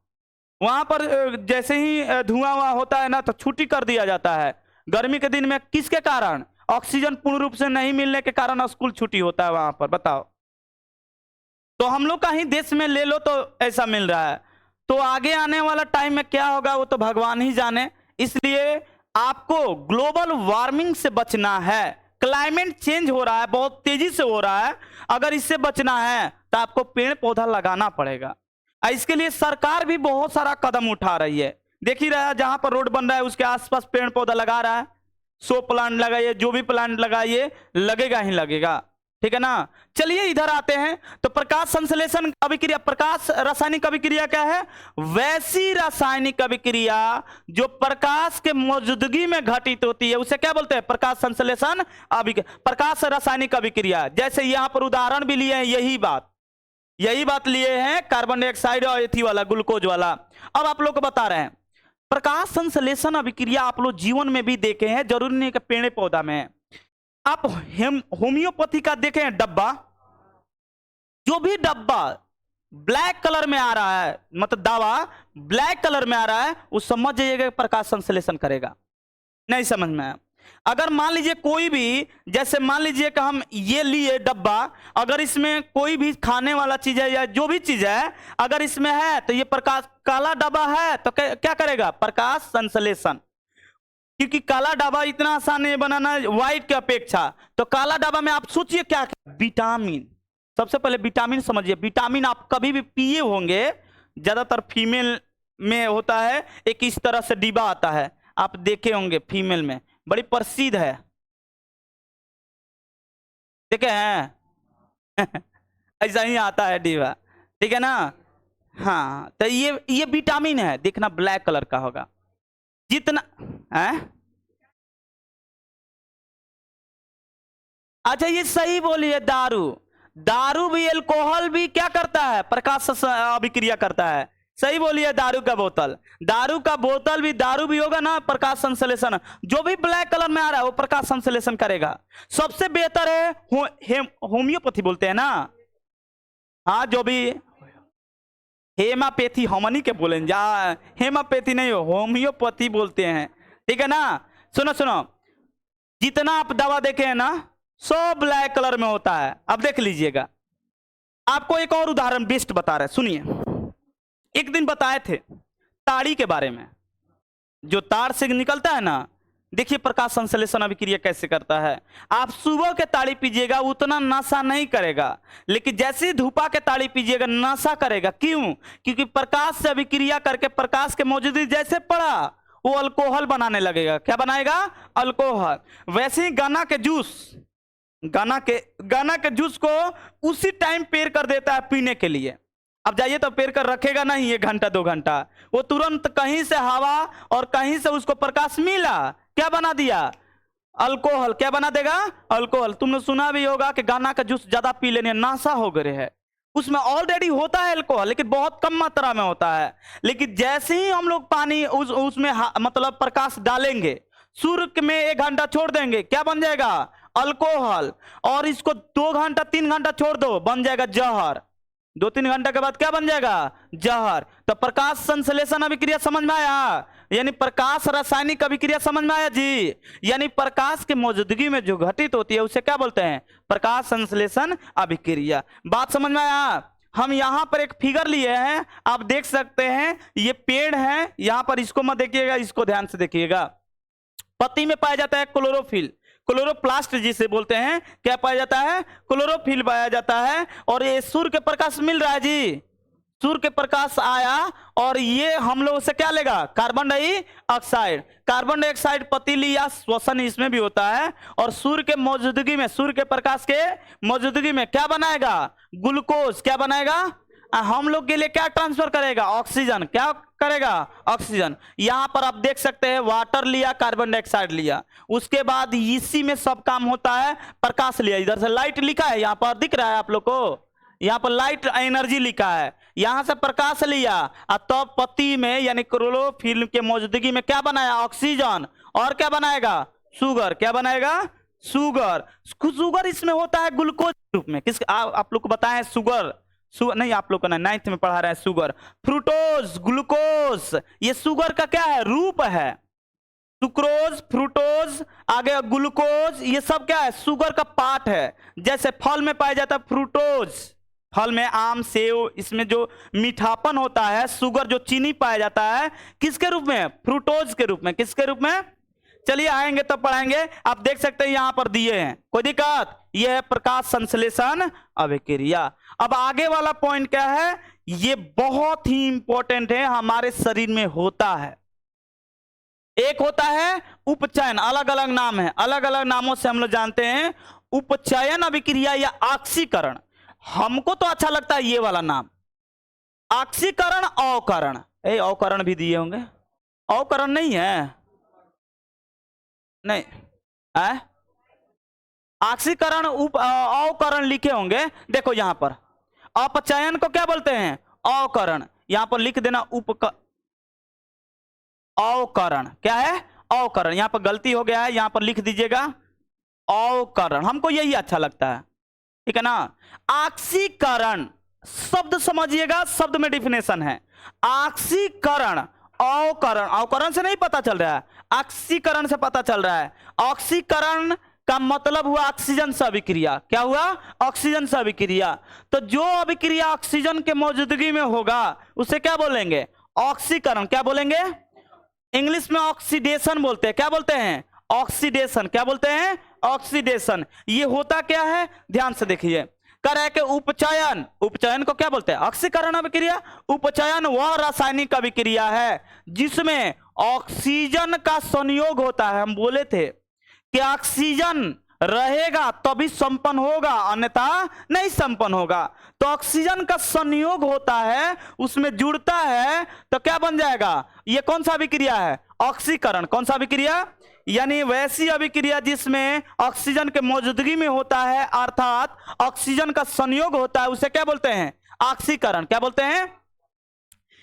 वहां पर जैसे ही धुआं वहां होता है ना तो छुट्टी कर दिया जाता है। गर्मी के दिन में किसके कारण? ऑक्सीजन पूर्ण रूप से नहीं मिलने के कारण स्कूल छुट्टी होता है वहां पर, बताओ। तो हम लोग का ही देश में ले लो तो ऐसा मिल रहा है। तो आगे आने वाला टाइम में क्या होगा वो तो भगवान ही जाने। इसलिए आपको ग्लोबल वार्मिंग से बचना है। क्लाइमेट चेंज हो रहा है, बहुत तेजी से हो रहा है। अगर इससे बचना है तो आपको पेड़ पौधा लगाना पड़ेगा। इसके लिए सरकार भी बहुत सारा कदम उठा रही है। देख ही रहा है, जहां पर रोड बन रहा है उसके आसपास पेड़ पौधा लगा रहा है। 100 प्लांट लगाइए, जो भी प्लांट लगाइए लगेगा ही लगेगा, ठीक है ना। चलिए इधर आते हैं। तो प्रकाश संश्लेषण अभिक्रिया, प्रकाश रासायनिक अभिक्रिया क्या है? वैसी रासायनिक अभिक्रिया जो प्रकाश के मौजूदगी में घटित होती है उसे क्या बोलते हैं? प्रकाश संश्लेषण अभिक्रिया, प्रकाश रासायनिक अभिक्रिया। जैसे यहां पर उदाहरण भी लिए हैं, यही बात लिए हैं, कार्बन डाइऑक्साइड और एथी वाला, ग्लूकोज वाला। अब आप लोग को बता रहे हैं प्रकाश संश्लेषण अभिक्रिया आप लोग जीवन में भी देखे हैं, जरूरी नहीं कि पेड़ पौधा में है। आप होम्योपैथी का देखें डब्बा, जो भी डब्बा ब्लैक कलर में आ रहा है, मतलब दवा ब्लैक कलर में आ रहा है, वो समझ जाइएगा प्रकाश संश्लेषण करेगा। नहीं समझ में आया? अगर मान लीजिए कोई भी, जैसे मान लीजिए कि हम ये लिए डब्बा, अगर इसमें कोई भी खाने वाला चीज है या जो भी चीज है अगर इसमें है तो ये प्रकाश, काला डब्बा है तो क्या करेगा? प्रकाश संश्लेषण। क्योंकि काला डब्बा इतना आसान नहीं बनाना व्हाइट के अपेक्षा। तो काला डब्बा में आप सोचिए क्या, विटामिन। सबसे पहले विटामिन समझिए। विटामिन आप कभी भी पिए होंगे, ज्यादातर फीमेल में होता है, एक इस तरह से डिब्बा आता है, आप देखे होंगे फीमेल में, बड़ी प्रसिद्ध है, देखे हैं? ऐसा ही आता है डिब्बा, ठीक है ना। हाँ, तो ये विटामिन है, देखना ब्लैक कलर का होगा जितना है। अच्छा ये सही बोलिए, दारू भी, अल्कोहल भी क्या करता है? प्रकाश अभिक्रिया करता है। सही बोलिए, दारू का बोतल भी, दारू भी होगा ना प्रकाश संश्लेषण। जो भी ब्लैक कलर में आ रहा है वो प्रकाश संश्लेषण करेगा। सबसे बेहतर है होम्योपैथी बोलते हैं ना, हाँ, जो भी हेमापैथी हमनी के बोलेंगे, हेमापैथी नहीं, होम्योपैथी बोलते हैं, ठीक है ना। सुनो, जितना आप दवा देखे हैं ना सब ब्लैक कलर में होता है। अब देख लीजिएगा, आपको एक और उदाहरण बेस्ट बता रहे, सुनिए। एक दिन बताए थे ताड़ी के बारे में, जो तार से निकलता है ना, देखिए प्रकाश संश्लेषण अभिक्रिया कैसे करता है। आप सुबह के ताड़ी पीजिएगा उतना नशा नहीं करेगा, लेकिन जैसे ही धूपा के ताड़ी पीजिएगा नशा करेगा। क्यों? क्योंकि प्रकाश से अभिक्रिया करके प्रकाश के मौजूदगी जैसे पड़ा वो अल्कोहल बनाने लगेगा। क्या बनाएगा? अल्कोहल। वैसे ही गन्ना के जूस को उसी टाइम पेर कर देता है पीने के लिए। अब जाइए तो पेर कर रखेगा नहीं 1 घंटा 2 घंटा, वो तुरंत कहीं से हवा और कहीं से उसको प्रकाश मिला, क्या बना दिया? अल्कोहल। क्या बना देगा? अल्कोहल। तुमने सुना भी होगा कि गन्ना का जूस ज्यादा पी लेने नशा हो गए है, उसमें ऑलरेडी होता है अल्कोहल लेकिन बहुत कम मात्रा में होता है। लेकिन जैसे ही हम लोग पानी उसमें मतलब प्रकाश डालेंगे, सूर्य में 1 घंटा छोड़ देंगे, क्या बन जाएगा? अल्कोहल। और इसको 2 घंटा 3 घंटा छोड़ दो, बन जाएगा जहर। 2-3 घंटा के बाद क्या बन जाएगा? जहर। तो प्रकाश संश्लेषण अभिक्रिया समझ में आया? यानी प्रकाश रासायनिक अभिक्रिया समझ में आया जी? यानी प्रकाश की मौजूदगी में जो घटित होती है उसे क्या बोलते हैं? प्रकाश संश्लेषण अभिक्रिया। बात समझ में आया? हम यहाँ पर एक फिगर लिए हैं, आप देख सकते हैं, ये पेड़ है, यहाँ पर इसको मत देखिएगा, इसको ध्यान से देखिएगा। पत्ती में पाया जाता है क्लोरोफिल, क्लोरोप्लास्ट जिसे बोलते हैं। क्या पाया जाता है? क्लोरोफिल पाया जाता है। और ये सूर्य के प्रकाश मिल रहा है जी, सूर्य के प्रकाश आया और ये हम लोग से क्या लेगा? Carbon dioxide. कार्बन डाइऑक्साइड पत्ती लिया, श्वसन इसमें भी होता है। और सूर्य के मौजूदगी में, सूर्य के प्रकाश के मौजूदगी में क्या बनाएगा? ग्लूकोज। क्या बनाएगा? हम लोग के लिए क्या ट्रांसफर करेगा? ऑक्सीजन। क्या करेगा? ऑक्सीजन। यहां पर आप देख सकते हैं वाटर लिया, कार्बन डाइऑक्साइड लिया, उसके बाद इसी में सब काम होता है। प्रकाश लिया, इधर से लाइट लिखा है, यहां पर दिख रहा है आप लोग को, यहां पर लाइट एनर्जी लिखा है, यहां से प्रकाश लिया और तब पत्ती में यानी क्लोरोफिल के मौजूदगी में क्या बनाया? ऑक्सीजन। और क्या बनाएगा? शुगर। क्या बनाएगा? शुगर। शुगर इसमें होता है ग्लूकोज के रूप में। किस आप लोग को बताएं? शुगर नहीं, आप लोग को ना 9th में पढ़ा रहे हैं। शुगर, फ्रूटोज, ग्लूकोज, ये शुगर का क्या है? रूप है। सुक्रोज, फ्रूटोज, आगे ग्लूकोज, ये सब क्या है? शुगर का पार्ट है। जैसे फल में पाया जाता है फ्रूटोज, फल में आम, सेव, इसमें जो मीठापन होता है, शुगर जो चीनी पाया जाता है, किसके रूप में? फ्रूटोज के रूप में। किसके रूप में? चलिए आएंगे तब पढ़ाएंगे। आप देख सकते हैं यहां पर दिए हैं, कोई दिक्कत? यह है प्रकाश संश्लेषण अभिक्रिया। अब आगे वाला पॉइंट क्या है? ये बहुत ही इंपॉर्टेंट है, हमारे शरीर में होता है। एक होता है उपचयन, अलग अलग नाम है, अलग अलग नामों से हम लोग जानते हैं। उपचयन अभिक्रिया या ऑक्सीकरण। हमको तो अच्छा लगता है ये वाला नाम, ऑक्सीकरण, अवकरण। अवकरण भी दिए होंगे, अवकरण नहीं है? नहीं है? ऑक्सीकरण, अवकरण लिखे होंगे। देखो यहां पर अपचयन को क्या बोलते हैं? अवकरण। यहां पर लिख देना अवकरण। क्या है? अवकरण। यहां पर गलती हो गया है, यहां पर लिख दीजिएगा अवकरण, हमको यही अच्छा लगता है, ठीक है ना। ऑक्सीकरण शब्द समझिएगा, शब्द में डिफिनेशन है। ऑक्सीकरण, अवकरण, अवकरण से नहीं पता चल रहा है, ऑक्सीकरण से पता चल रहा है। ऑक्सीकरण का मतलब हुआ ऑक्सीजन से अभिक्रिया। क्या हुआ? ऑक्सीजन से अभिक्रिया। तो जो अभिक्रिया ऑक्सीजन के मौजूदगी में होगा उसे क्या बोलेंगे? ऑक्सीकरण। क्या बोलेंगे? इंग्लिश में ऑक्सीडेशन बोलते हैं। क्या बोलते हैं? ऑक्सीडेशन। क्या बोलते हैं? ऑक्सीडेशन। ये होता क्या है? ध्यान से देखिए। कर है कि उपचयन, उपचयन को क्या बोलते हैं? ऑक्सीकरण अभिक्रिया। उपचयन वह रासायनिक अभिक्रिया है जिसमें ऑक्सीजन का संयोग होता है। हम बोले थे कि ऑक्सीजन रहेगा तभी संपन्न होगा, अन्यथा नहीं संपन्न होगा। तो ऑक्सीजन का संयोग होता है, उसमें जुड़ता है, तो क्या बन जाएगा? ये कौन सा अभिक्रिया है? ऑक्सीकरण। कौन सा अभिक्रिया? यानी वैसी अभिक्रिया जिसमें ऑक्सीजन के मौजूदगी में होता है, अर्थात ऑक्सीजन का संयोग होता है, उसे क्या बोलते हैं? ऑक्सीकरण। क्या बोलते हैं?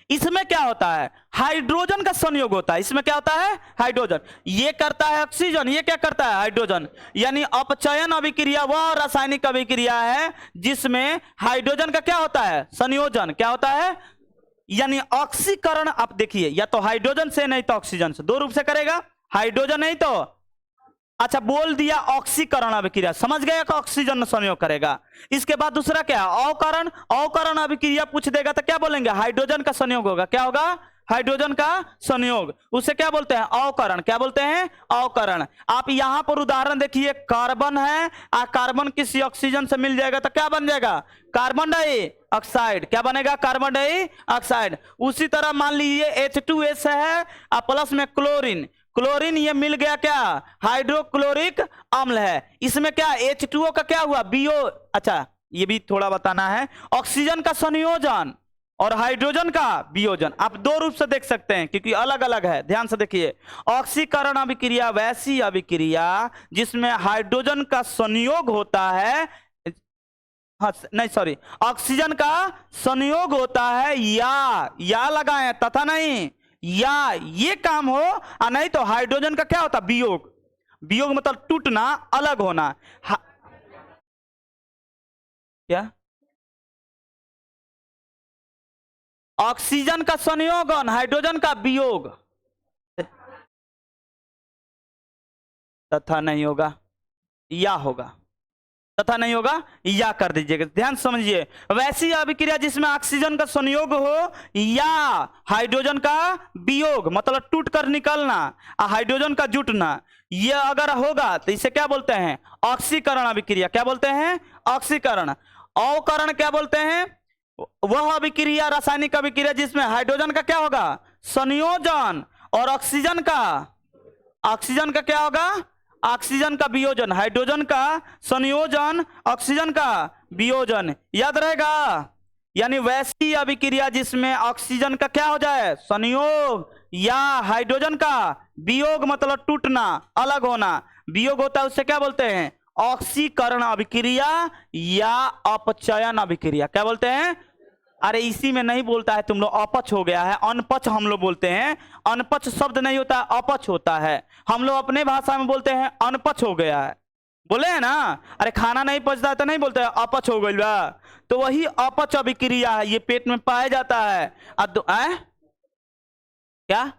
इसमें क्या होता है? हाइड्रोजन का संयोग होता है। इसमें क्या होता है? हाइड्रोजन। ये करता है ऑक्सीजन, ये क्या करता है? हाइड्रोजन। यानी अपचयन अभिक्रिया वह रासायनिक अभिक्रिया है जिसमें हाइड्रोजन का क्या होता है? संयोजन। क्या होता है? यानी ऑक्सीकरण आप देखिए, या तो हाइड्रोजन से नहीं तो ऑक्सीजन से, दो रूप से करेगा। हाइड्रोजन नहीं तो, अच्छा बोल दिया ऑक्सीकरण अभिक्रिया, समझ गए कि ऑक्सीजन संयोग करेगा। इसके बाद दूसरा क्या? अवकरण। अवकरण अभिक्रिया पूछ देगा तो क्या बोलेंगे? हाइड्रोजन का संयोग होगा। क्या होगा? हाइड्रोजन का संयोग, उसे क्या बोलते हैं? अवकरण। क्या बोलते हैं? अवकरण। आप यहां पर उदाहरण देखिए, कार्बन है, कार्बन किसी ऑक्सीजन से मिल जाएगा तो क्या बन जाएगा? Carbon dioxide. क्या बनेगा? Carbon dioxide. उसी तरह मान लीजिए H2S है प्लस में क्लोरीन, क्लोरीन ये मिल गया क्या? हाइड्रोक्लोरिक अम्ल है। इसमें क्या H2O का क्या हुआ? बीओ। अच्छा ये भी थोड़ा बताना है, ऑक्सीजन का संयोजन और हाइड्रोजन का वियोजन आप दो रूप से देख सकते हैं क्योंकि अलग अलग है। ध्यान से देखिए, ऑक्सीकरण अभिक्रिया वैसी अभिक्रिया जिसमें हाइड्रोजन का संयोग होता है, हाँ नहीं सॉरी, ऑक्सीजन का संयोग होता है या लगाएं तथा नहीं, या ये काम हो और नहीं तो हाइड्रोजन का क्या होता? वियोग। वियोग मतलब टूटना, अलग होना। क्या? ऑक्सीजन का संयोजन, हाइड्रोजन का वियोग तथा नहीं होगा, या होगा। तथा नहीं होगा, या कर दीजिएगा। ध्यान समझिए, वैसी अभिक्रिया जिसमें ऑक्सीजन का संयोग हो या हाइड्रोजन का वियोग मतलब टूट कर निकलना, हाइड्रोजन का जुटना, यह अगर होगा तो इसे क्या बोलते हैं? ऑक्सीकरण अभिक्रिया। क्या बोलते हैं? ऑक्सीकरण। अवकरण क्या बोलते हैं? वह अभिक्रिया, रासायनिक अभिक्रिया जिसमें हाइड्रोजन का क्या होगा? संयोजन और ऑक्सीजन का क्या होगा? ऑक्सीजन का वियोजन। हाइड्रोजन का संयोजन, ऑक्सीजन का वियोजन। याद रहेगा? यानी वैसी अभिक्रिया जिसमें ऑक्सीजन का क्या हो जाए? संयोग, या हाइड्रोजन का वियोग मतलब टूटना, अलग होना। वियोग होता है उससे क्या बोलते हैं? ऑक्सीकरण अभिक्रिया या अपचयन अभिक्रिया। क्या बोलते हैं? अरे इसी में नहीं बोलता है तुम लोग, अपच हो गया है, अनपच हम लोग बोलते हैं। अनपच शब्द नहीं होता, अपच होता है। हम लोग अपने भाषा में बोलते हैं अनपच हो गया है, बोले हैं ना। अरे खाना नहीं पचता है तो नहीं बोलते हैं अपच हो गई बा, तो वही अपच अभिक्रिया है, ये पेट में पाया जाता है। क्या?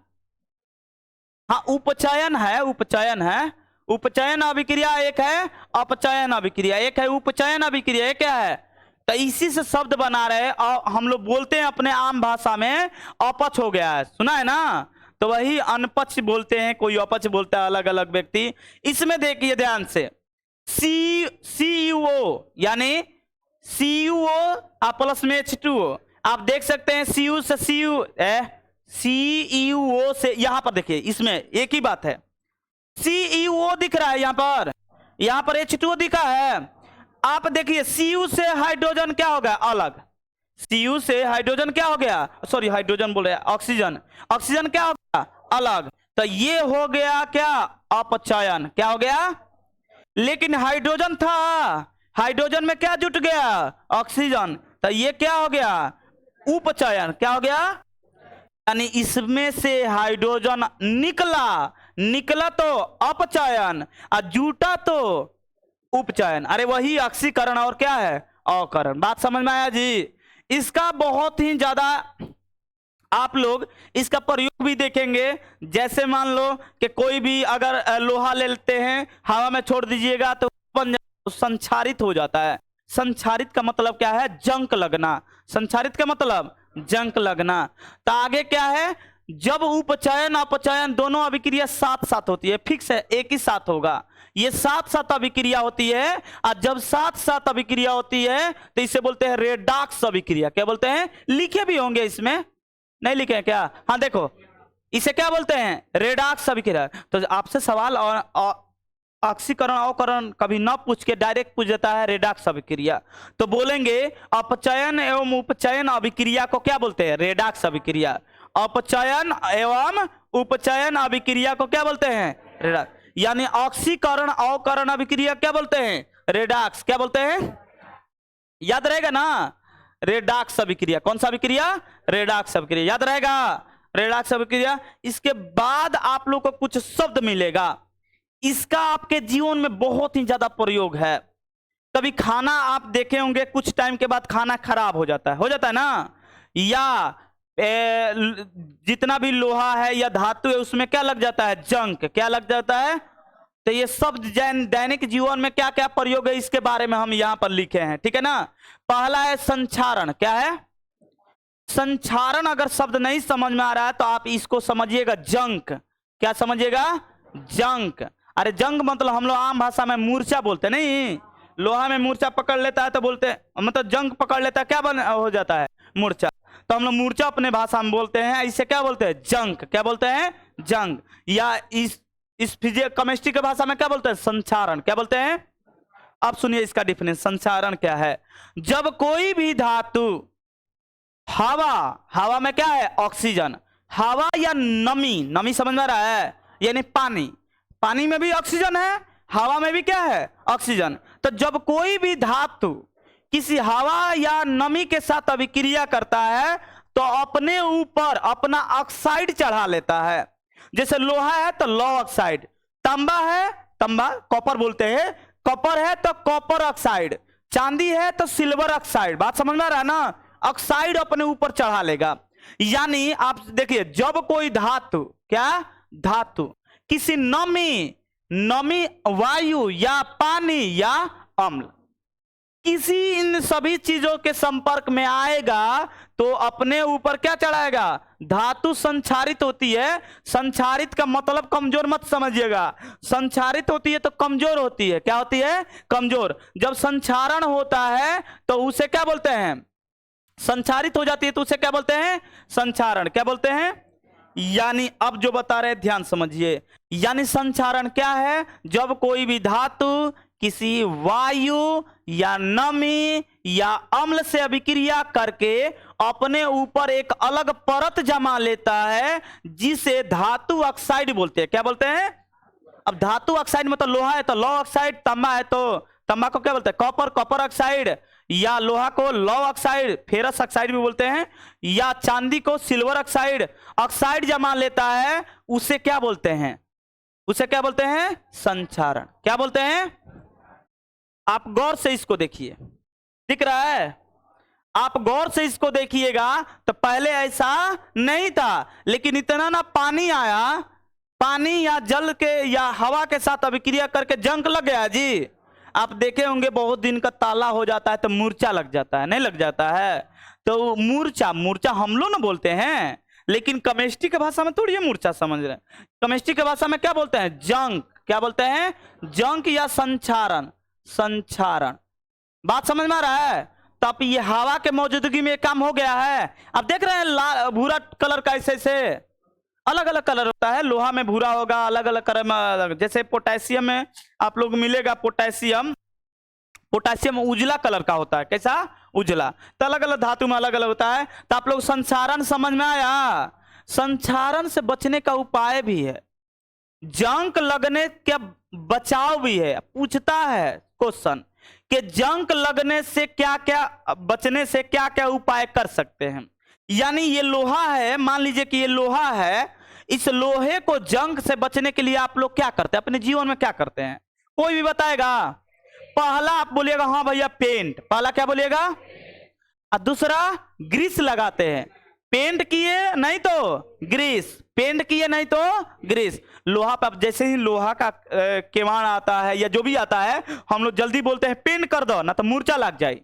हाँ उपचयन है, उपचयन है। उपचयन अभिक्रिया एक है, अपचयन अभिक्रिया एक है, उपचयन अभिक्रिया एक क्या है? तो इसी से शब्द बना रहे और हम लोग बोलते हैं अपने आम भाषा में अपच हो गया है, सुना है ना। तो वही अनपच बोलते हैं, कोई अपच बोलता है, अलग अलग व्यक्ति। इसमें देखिए ध्यान से, CuO यानी CuO प्लस में H2O, आप देख सकते हैं CU से CuO से, यहां पर देखिए इसमें एक ही बात है, CuO दिख रहा है यहां पर H2O दिखा है। आप देखिए Cu से हाइड्रोजन क्या हो गया? अलग। Cu से हाइड्रोजन क्या हो गया? सॉरी हाइड्रोजन बोल रहे हैं, ऑक्सीजन। ऑक्सीजन क्या हो गया? अलग। तो ये हो गया क्या? अपचयन। क्या हो गया? लेकिन हाइड्रोजन था, हाइड्रोजन में क्या जुट गया? ऑक्सीजन। तो ये क्या हो गया? उपचयन। क्या हो गया? यानी इसमें से हाइड्रोजन निकला तो अपचयन और जुटा तो उपचयन। अरे वही ऑक्सीकरण और क्या है? अवकरण। बात समझ में आया जी? इसका बहुत ही ज्यादा आप लोग इसका प्रयोग भी देखेंगे। जैसे मान लो कि कोई भी अगर लोहा ले लेते हैं, हवा में छोड़ दीजिएगा तो संक्षारित हो जाता है। संक्षारित का मतलब क्या है? जंक लगना। संक्षारित का मतलब जंक लगना। तो आगे क्या है? जब उपचयन अपचयन दोनों अभिक्रिया साथ साथ होती है, फिक्स है, एक ही साथ होगा, ये साथ साथ अभिक्रिया होती है। और जब साथ साथ अभिक्रिया होती है तो इसे बोलते हैं रेडॉक्स अभिक्रिया। क्या बोलते हैं? लिखे भी होंगे इसमें, नहीं लिखे हैं क्या? हाँ देखो, इसे क्या बोलते हैं? रेडॉक्स अभिक्रिया। तो आपसे सवाल और ऑक्सीकरण अवकरण कभी न पूछ के डायरेक्ट पूछ देता है रेडॉक्स अभिक्रिया, तो बोलेंगे अपचयन एवं उपचयन अभिक्रिया को क्या बोलते हैं? रेडॉक्स अभिक्रिया। अपचयन एवं उपचयन अभिक्रिया को क्या बोलते हैं? रेडॉक्स। यानी ऑक्सीकरण अवकरण अभिक्रिया क्या बोलते हैं? रेडॉक्स। क्या बोलते हैं? याद रहेगा ना? रेडॉक्स अभिक्रिया। कौन सा अभिक्रिया? रेडॉक्स अभिक्रिया। याद रहेगा? रेडॉक्स अभिक्रिया। इसके बाद आप लोग को कुछ शब्द मिलेगा, इसका आपके जीवन में बहुत ही ज्यादा प्रयोग है। कभी खाना आप देखे होंगे, कुछ टाइम के बाद खाना खराब हो जाता है ना, या जितना भी लोहा है या धातु है उसमें क्या लग जाता है? जंक। क्या लग जाता है? तो ये सब दैनिक जीवन में क्या क्या प्रयोग है इसके बारे में हम यहां पर लिखे हैं, ठीक है ना। पहला है संक्षारण। क्या है? संक्षारण अगर शब्द नहीं समझ में आ रहा है तो आप इसको समझिएगा जंक। क्या समझिएगा? जंक। अरे जंक मतलब हम लोग आम भाषा में मूर्छा बोलते नहीं, लोहा में मूर्छा पकड़ लेता है तो बोलते हैं, मतलब जंक पकड़ लेता है क्या हो जाता है? मूर्छा। तो हम लोग मूर्छा अपने भाषा में बोलते हैं, इसे क्या बोलते हैं? जंक। क्या बोलते हैं? जंक। या इस फिजिक्स केमिस्ट्री के भाषा में क्या बोलते हैं? संक्षारण। क्या बोलते हैं? अब सुनिए इसका डिफरेंस। संक्षारण क्या है? जब कोई भी धातु हवा में क्या है? ऑक्सीजन। हवा या नमी समझ में आ रहा है? यानी पानी में भी ऑक्सीजन है, हवा में भी क्या है? ऑक्सीजन। तो जब कोई भी धातु किसी हवा या नमी के साथ अभिक्रिया करता है तो अपने ऊपर अपना ऑक्साइड चढ़ा लेता है। जैसे लोहा है तो लौह ऑक्साइड, तांबा है, तांबा कॉपर बोलते हैं, कॉपर है तो कॉपर ऑक्साइड, चांदी है तो सिल्वर ऑक्साइड। बात समझ में आ रहा है ना? ऑक्साइड अपने ऊपर चढ़ा लेगा। यानी आप देखिए, जब कोई धातु, क्या धातु किसी नमी वायु या पानी या अम्ल, किसी इन सभी चीजों के संपर्क में आएगा तो अपने ऊपर क्या चढ़ाएगा? धातु संक्षारित होती है। संक्षारित का मतलब कमजोर मत समझिएगा, संक्षारित होती है तो कमजोर होती है। क्या होती है? कमजोर। जब संक्षारण होता है तो उसे क्या बोलते हैं? संक्षारित हो जाती है तो उसे क्या बोलते हैं? संक्षारण। क्या बोलते हैं? यानी अब जो बता रहे ध्यान समझिए, यानी संक्षारण क्या है? जब कोई भी धातु किसी वायु या नमी या अम्ल से अभिक्रिया करके अपने ऊपर एक अलग परत जमा लेता है जिसे धातु ऑक्साइड बोलते हैं। क्या बोलते हैं? अब धातु ऑक्साइड मतलब लोहा है तो लौह ऑक्साइड, तांबा है तो तांबा को क्या बोलते हैं? कॉपर ऑक्साइड, या लोहा को लौह ऑक्साइड, फेरस ऑक्साइड भी बोलते हैं, या चांदी को सिल्वर ऑक्साइड। ऑक्साइड जमा लेता है उसे क्या बोलते हैं? उसे क्या बोलते हैं? संक्षारण। क्या बोलते हैं? आप गौर से इसको देखिए, दिख रहा है? आप गौर से इसको देखिएगा तो पहले ऐसा नहीं था, लेकिन इतना ना पानी आया, पानी या जल के या हवा के साथ अभिक्रिया करके जंग लग गया जी। आप देखे होंगे बहुत दिन का ताला हो जाता है तो मूर्छा लग जाता है, नहीं लग जाता है? तो मूर्छा हम लोग ना बोलते हैं, लेकिन केमिस्ट्री की भाषा में थोड़ी मूर्छा समझ रहे हैं। केमिस्ट्री की भाषा में क्या बोलते हैं? जंक। क्या बोलते हैं? जंक या संक्षारण। संक्षारण। बात समझ में आ रहा है? तब ये हवा के मौजूदगी में काम हो गया है। अब देख रहे हैं लाल भूरा कलर का ऐसे अलग अलग कलर होता है। लोहा में भूरा होगा, अलग अलग कलर में। जैसे पोटेशियम में आप लोग मिलेगा पोटेशियम उजला कलर का होता है। कैसा? उजला। तो अलग अलग धातु में अलग अलग होता है। तो आप लोग संक्षारण समझ में आया? संक्षारण से बचने का उपाय भी है, जंक लगने का बचाव भी है। पूछता है क्वेश्चन कि जंक लगने से क्या क्या, बचने से क्या क्या उपाय कर सकते हैं। यानी ये लोहा है, मान लीजिए कि ये लोहा है, इस लोहे को जंग से बचने के लिए आप लोग क्या करते हैं? अपने जीवन में क्या करते हैं? कोई भी बताएगा? पहला आप बोलिएगा हाँ भैया पेंट। पहला क्या बोलिएगा? और दूसरा ग्रीस लगाते हैं। पेंट किए नहीं तो ग्रीस, पेंट किए नहीं तो ग्रीस। लोहा पर जैसे ही लोहा का केवाड़ आता है या जो भी आता है, हम लोग जल्दी बोलते हैं पेंट कर दो ना तो मूर्छा लग जाए।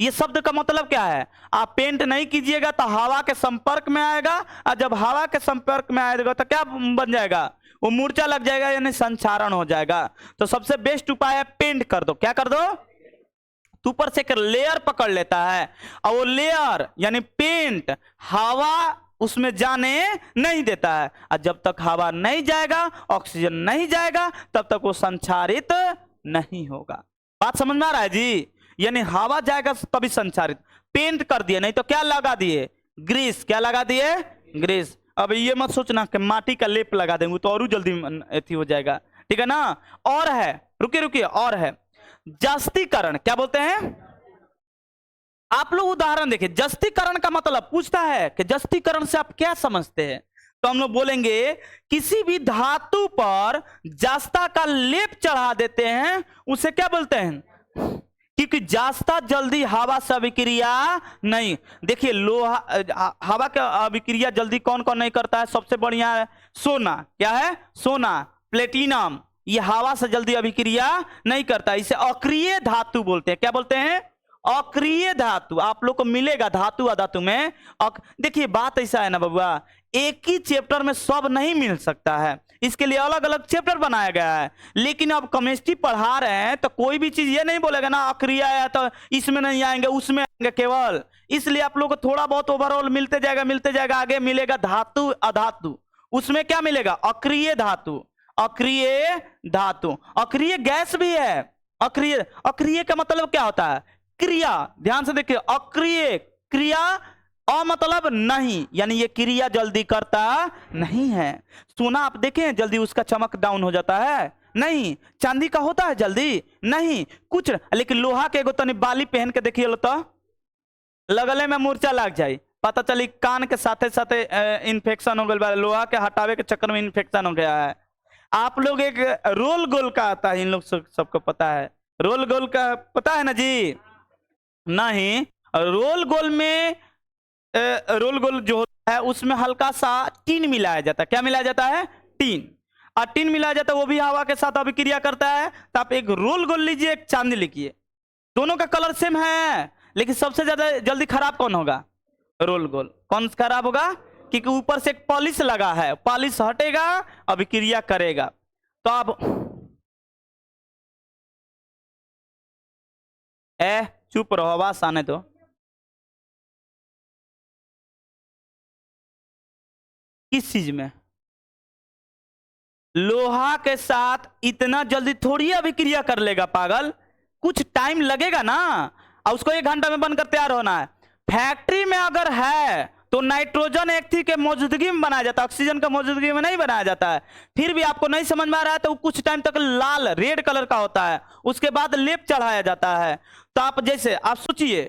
ये शब्द का मतलब क्या है? आप पेंट नहीं कीजिएगा तो हवा के संपर्क में आएगा, और जब हवा के संपर्क में आएगा तो क्या बन जाएगा? वो मूर्छा लग जाएगा, यानी संक्षारण हो जाएगा। तो सबसे बेस्ट उपाय है पेंट कर दो। क्या कर दो? तो ऊपर से एक लेयर पकड़ लेता है, और वो लेयर यानी पेंट हवा उसमें जाने नहीं देता है, और जब तक हवा नहीं जाएगा, ऑक्सीजन नहीं जाएगा, तब तक वो संक्षारित नहीं होगा। बात समझ में आ रहा है जी? यानी हवा जाएगा तभी संक्षारित। पेंट कर दिए, नहीं तो क्या लगा दिए? ग्रीस। क्या लगा दिए? ग्रीस। अब ये मत सोचना कि माटी का लेप लगा देंगे तो और जल्दी एथी हो जाएगा, ठीक है ना? और है, रुकिए और है जस्तीकरण। क्या बोलते हैं? आप लोग उदाहरण देखिए। जस्तीकरण का मतलब पूछता है कि जस्तीकरण से आप क्या समझते हैं? तो हम लोग बोलेंगे किसी भी धातु पर जस्ता का लेप चढ़ा देते हैं, उसे क्या बोलते हैं? क्योंकि जस्ता जल्दी हवा से अभिक्रिया नहीं। देखिए लोहा, हवा का अभिक्रिया जल्दी कौन कौन नहीं करता है? सबसे बढ़िया है सोना। क्या है? सोना, प्लेटिनम। ये हवा से जल्दी अभिक्रिया नहीं करता, इसे अक्रिय धातु बोलते हैं। क्या बोलते हैं? अक्रिय धातु आप लोग को मिलेगा धातु अधातु में। देखिए बात ऐसा है ना बबुआ, एक ही चैप्टर में सब नहीं मिल सकता है, इसके लिए अलग अलग चैप्टर बनाया गया है। लेकिन अब केमिस्ट्री पढ़ा रहे हैं तो कोई भी चीज ये नहीं बोलेगा ना अक्रिय आया तो इसमें नहीं आएंगे उसमें आएंगे केवल, इसलिए आप लोग को थोड़ा बहुत ओवरऑल मिलते जाएगा। आगे मिलेगा धातु अधातु, उसमें क्या मिलेगा अक्रिय धातु, अक्रिय धातु। अक्रिय गैस भी है। अक्रिय का मतलब क्या होता है क्रिया, ध्यान से देखिए अक्रिय क्रिया मतलब नहीं, यानी ये क्रिया जल्दी करता नहीं है। सोना आप देखें जल्दी उसका चमक डाउन हो जाता है नहीं, चांदी का होता है जल्दी नहीं कुछ, लेकिन लोहा के एगो तनी बाली पहन के देखिए लो तो लगले में मूर्छा लग जाए, पता चली कान के साथे साथे इन्फेक्शन हो गया, लोहा के हटावे के चक्कर में इन्फेक्शन हो गया है। आप लोग एक रोल गोल का आता है, इन लोग सबको पता है रोल गोल का, पता है ना जी? नहीं, रोल गोल में रोल गोल जो होता है उसमें हल्का सा टीन मिलाया जाता है। क्या मिलाया जाता है? टीन। और टीन मिलाया जाता है वो भी हवा के साथ अभिक्रिया करता है। तो आप एक रोल गोल लीजिए, एक चांदी लिखिए, दोनों का कलर सेम है, लेकिन सबसे ज्यादा जल्दी खराब कौन होगा? रोल गोल। कौन खराब होगा? क्योंकि ऊपर से एक पॉलिश लगा है, पॉलिश हटेगा अभिक्रिया करेगा। तो आप चुप रहो, आवाज आने दो। किस चीज में? लोहा के साथ इतना जल्दी थोड़ी अभिक्रिया कर लेगा पागल, कुछ टाइम लगेगा ना, और उसको 1 घंटा में बनकर तैयार होना है। फैक्ट्री में अगर है तो नाइट्रोजन एक थी के मौजूदगी में बनाया जाता है, ऑक्सीजन का मौजूदगी में नहीं बनाया जाता है। फिर भी आपको नहीं समझ में आ रहा है तो कुछ टाइम तक लाल रेड कलर का होता है, उसके बाद लेप चढ़ाया जाता है। तो आप जैसे आप सोचिए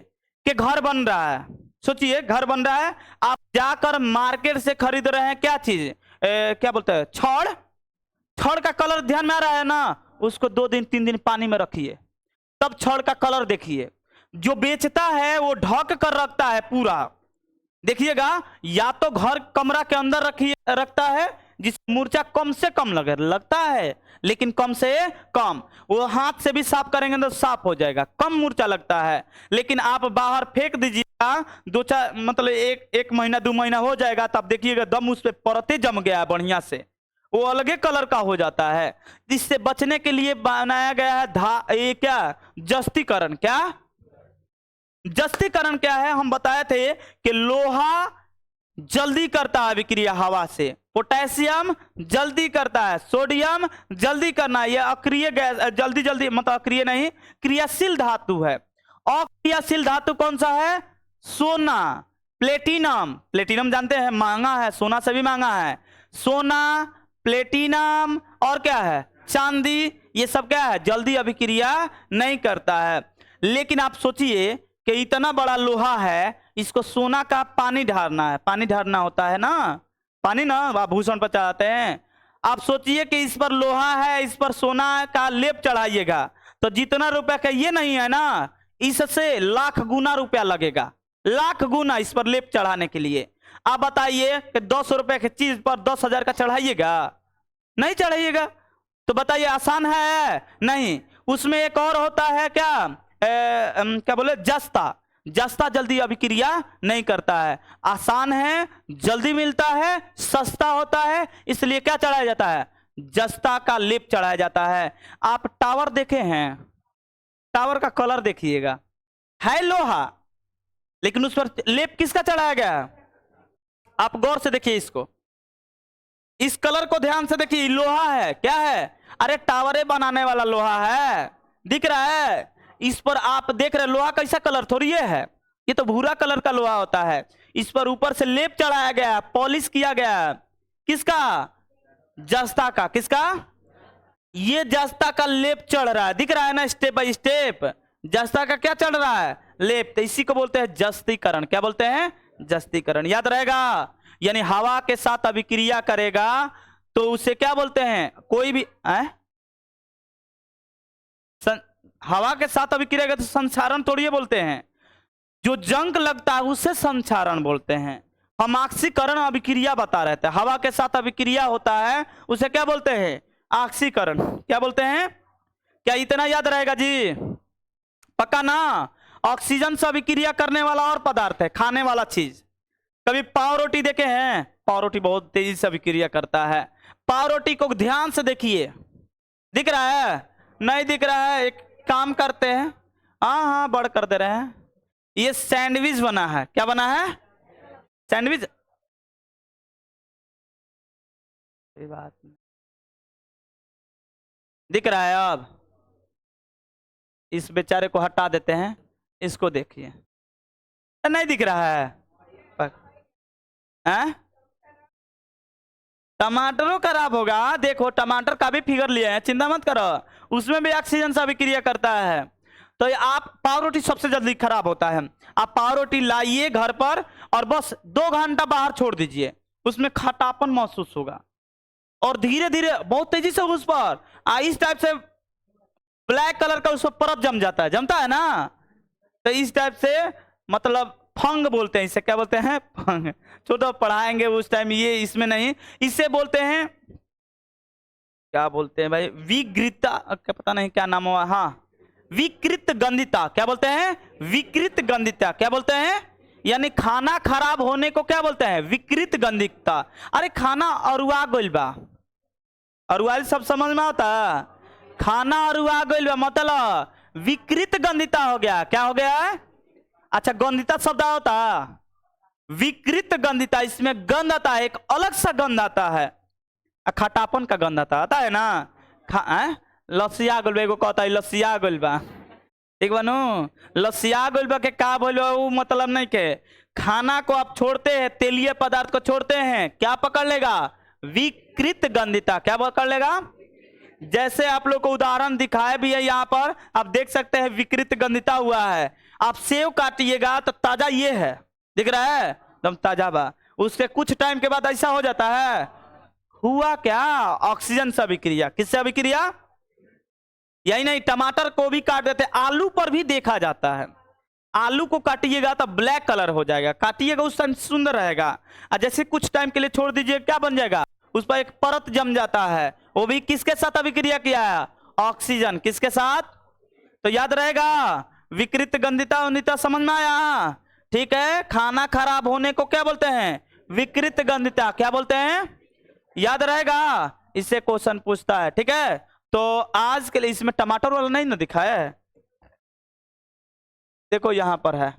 कि घर बन रहा है, सोचिए घर बन रहा है, आप जाकर मार्केट से खरीद रहे हैं क्या चीज, क्या बोलते हैं, छड़। छड़ का कलर ध्यान में आ रहा है ना, उसको 2 दिन 3 दिन पानी में रखिए, तब छड़ का कलर देखिए। जो बेचता है वो ढक कर रखता है पूरा, देखिएगा, या तो घर कमरा के अंदर रखता है जिस मूर्छा कम से कम लगता है, लेकिन कम से कम, वो हाथ से भी साफ करेंगे तो साफ हो जाएगा, कम मूर्छा लगता है। लेकिन आप बाहर फेंक दीजिएगा, 2-4 मतलब एक महीना 2 महीना हो जाएगा, तब देखिएगा दम उस पर परते जम गया है बढ़िया से, वो अलगे कलर का हो जाता है। इससे बचने के लिए बनाया गया है ये क्या, जस्तीकरण। क्या जस्तीकरण क्या है? हम बताए थे कि लोहा जल्दी करता है अभिक्रिया हवा से, पोटेशियम जल्दी करता है, सोडियम जल्दी करना है, ये अक्रिय गैस जल्दी मतलब अक्रिय नहीं, क्रियाशील धातु है। अक्रियाशील धातु कौन सा है? सोना, प्लेटिनम। प्लेटिनम जानते हैं महंगा है, सोना से भी महंगा है। सोना, प्लेटिनम और क्या है, चांदी, ये सब क्या है, जल्दी अभिक्रिया नहीं करता है। लेकिन आप सोचिए कि इतना बड़ा लोहा है, इसको सोना का पानी ढारना है, पानी ढारना होता है ना, पानी ना आभूषण पर चढ़ाते हैं। आप सोचिए कि इस पर लोहा है, इस पर सोना का लेप चढ़ाइएगा, तो जितना रुपया का ये नहीं है ना, इससे लाख गुना रुपया लगेगा, लाख गुना इस पर लेप चढ़ाने के लिए। आप बताइए कि 200 रुपए की चीज पर 10,000 का चढ़ाइएगा? नहीं चढ़ाइएगा। तो बताइए आसान है? नहीं। उसमें एक और होता है क्या, क्या बोले, जस्ता। जस्ता जल्दी अभिक्रिया नहीं करता है, आसान है, जल्दी मिलता है, सस्ता होता है, इसलिए क्या चढ़ाया जाता है, जस्ता का लेप चढ़ाया जाता है। आप टावर देखे हैं, टावर का कलर देखिएगा, है लोहा, लेकिन उस पर लेप किसका चढ़ाया गया है? आप गौर से देखिए इसको, इस कलर को ध्यान से देखिए, लोहा है, क्या है, अरे टावरे बनाने वाला लोहा है, दिख रहा है। इस पर आप देख रहे लोहा कैसा कलर थोड़ी है, ये तो भूरा कलर का लोहा होता है। इस पर ऊपर से लेप चढ़ाया गया, पॉलिश किया गया, किसका, जस्ता का। किसका? ये जस्ता का लेप चढ़ रहा है, दिख रहा है ना, स्टेप बाय स्टेप जस्ता का क्या चढ़ रहा है, लेप। तो इसी को बोलते हैं जस्तीकरण। क्या बोलते हैं? जस्तीकरण। याद रहेगा, यानी हवा के साथ अभिक्रिया करेगा तो उसे क्या बोलते हैं, कोई भी हवा के साथ अभिक्रिया का तो संचारण थोड़ी बोलते हैं, जो जंग लगता है उसे संचारण बोलते हैं। हम ऑक्सीकरण अभिक्रिया बता रहे थे, हवा के साथ अभिक्रिया होता है उसे क्या बोलते हैं, ऑक्सीकरण। क्या बोलते हैं? क्या इतना याद रहेगा जी? पक्का ना? ऑक्सीजन से अभिक्रिया करने वाला और पदार्थ है, खाने वाला चीज। कभी पाव रोटी देखे हैं? पाव रोटी बहुत तेजी से अभिक्रिया करता है। पाव रोटी को ध्यान से देखिए, दिख रहा है? नहीं दिख रहा है? एक काम करते हैं, हाँ बड़ कर दे रहे हैं। ये सैंडविच बना है। क्या बना है? सैंडविच। कोई बात नहीं, दिख रहा है? अब इस बेचारे को हटा देते हैं, इसको देखिए, नहीं दिख रहा है? टमाटरों खराब होगा। देखो टमाटर का भी फिगर लिए हैं, चिंता मत करो, उसमें भी ऑक्सीजन से अभिक्रिया करता है। तो आप पाव रोटी सबसे जल्दी खराब होता है। आप पाव रोटी लाइए घर पर और बस 2 घंटा बाहर छोड़ दीजिए, उसमें खटापन महसूस होगा और धीरे धीरे बहुत तेजी से उस पर इस टाइप से ब्लैक कलर का उस पर परत जम जाता है, जमता है ना? तो इस टाइप से मतलब फंग बोलते हैं इसे। क्या बोलते हैं? फंग। छोटा पढ़ाएंगे उस टाइम, ये इसमें नहीं। इसे बोलते हैं, क्या बोलते हैं भाई? विकृता, क्या पता नहीं क्या नाम हुआ। हाँ, विकृत गंधिता। क्या बोलते हैं? विकृत गंधिता। क्या बोलते हैं? यानी खाना खराब होने को क्या बोलते हैं? विकृत गंधिता। अरे खाना अरुआ गइल बा, अरुआ सब समझ में आता है? खाना अरुआ गइल बा मतलब विकृत गंधिता हो गया। क्या हो गया? अच्छा, गंधिता शब्द होता है, विकृत गंधिता, इसमें गंध आता है, एक अलग सा गंध आता है, खटापन का गंध आता है ना? लसिया गइल बा, एगो कहता है लसिया गइल बा, ठीक बानू? लसिया गइल बा के का बोल वो मतलब नहीं के खाना को आप छोड़ते हैं, तेलीय पदार्थ को छोड़ते हैं, क्या पकड़ लेगा? विकृत गंधिता। क्या पकड़ लेगा? जैसे आप लोग को उदाहरण दिखाए भी है यहाँ पर, आप देख सकते हैं विकृत गंधिता हुआ है। आप सेव काटिएगा तो ताजा ये है, दिख रहा है? एकदम ताजा बा। उसके कुछ टाइम के बाद ऐसा हो जाता है, हुआ क्या? ऑक्सीजन से अभिक्रिया। किससे अभिक्रिया? यही नहीं, टमाटर को भी काट देते, आलू पर भी देखा जाता है। आलू को काटिएगा तो ब्लैक कलर हो जाएगा, काटिएगा उस टाइम सुंदर रहेगा, और जैसे कुछ टाइम के लिए छोड़ दीजिए क्या बन जाएगा? उस पर एक परत जम जाता है, वो भी किसके साथ अभिक्रिया किया है? ऑक्सीजन। किसके साथ? तो याद रहेगा, विकृत गंधिता उन्दिता समझ में आया? ठीक है। खाना खराब होने को क्या बोलते हैं? विकृत गंधिता। क्या बोलते हैं? याद रहेगा, इससे क्वेश्चन पूछता है। ठीक है, तो आज के लिए इसमें टमाटर वाला नहीं ना दिखाया है, देखो यहां पर है,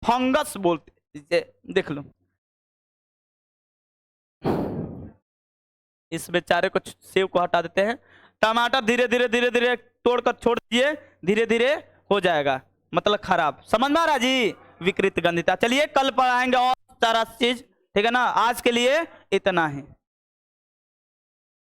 फंगस बोलते, देख लो। इस बेचारे को, सेव को हटा देते हैं, टमाटर धीरे धीरे धीरे धीरे तोड़कर छोड़ दीजिए, धीरे धीरे हो जाएगा, मतलब खराब। समझ में आ रहा जी? विकृत गंधिता। चलिए कल पढ़ाएंगे और सारा चीज, ठीक है ना? आज के लिए इतना ही।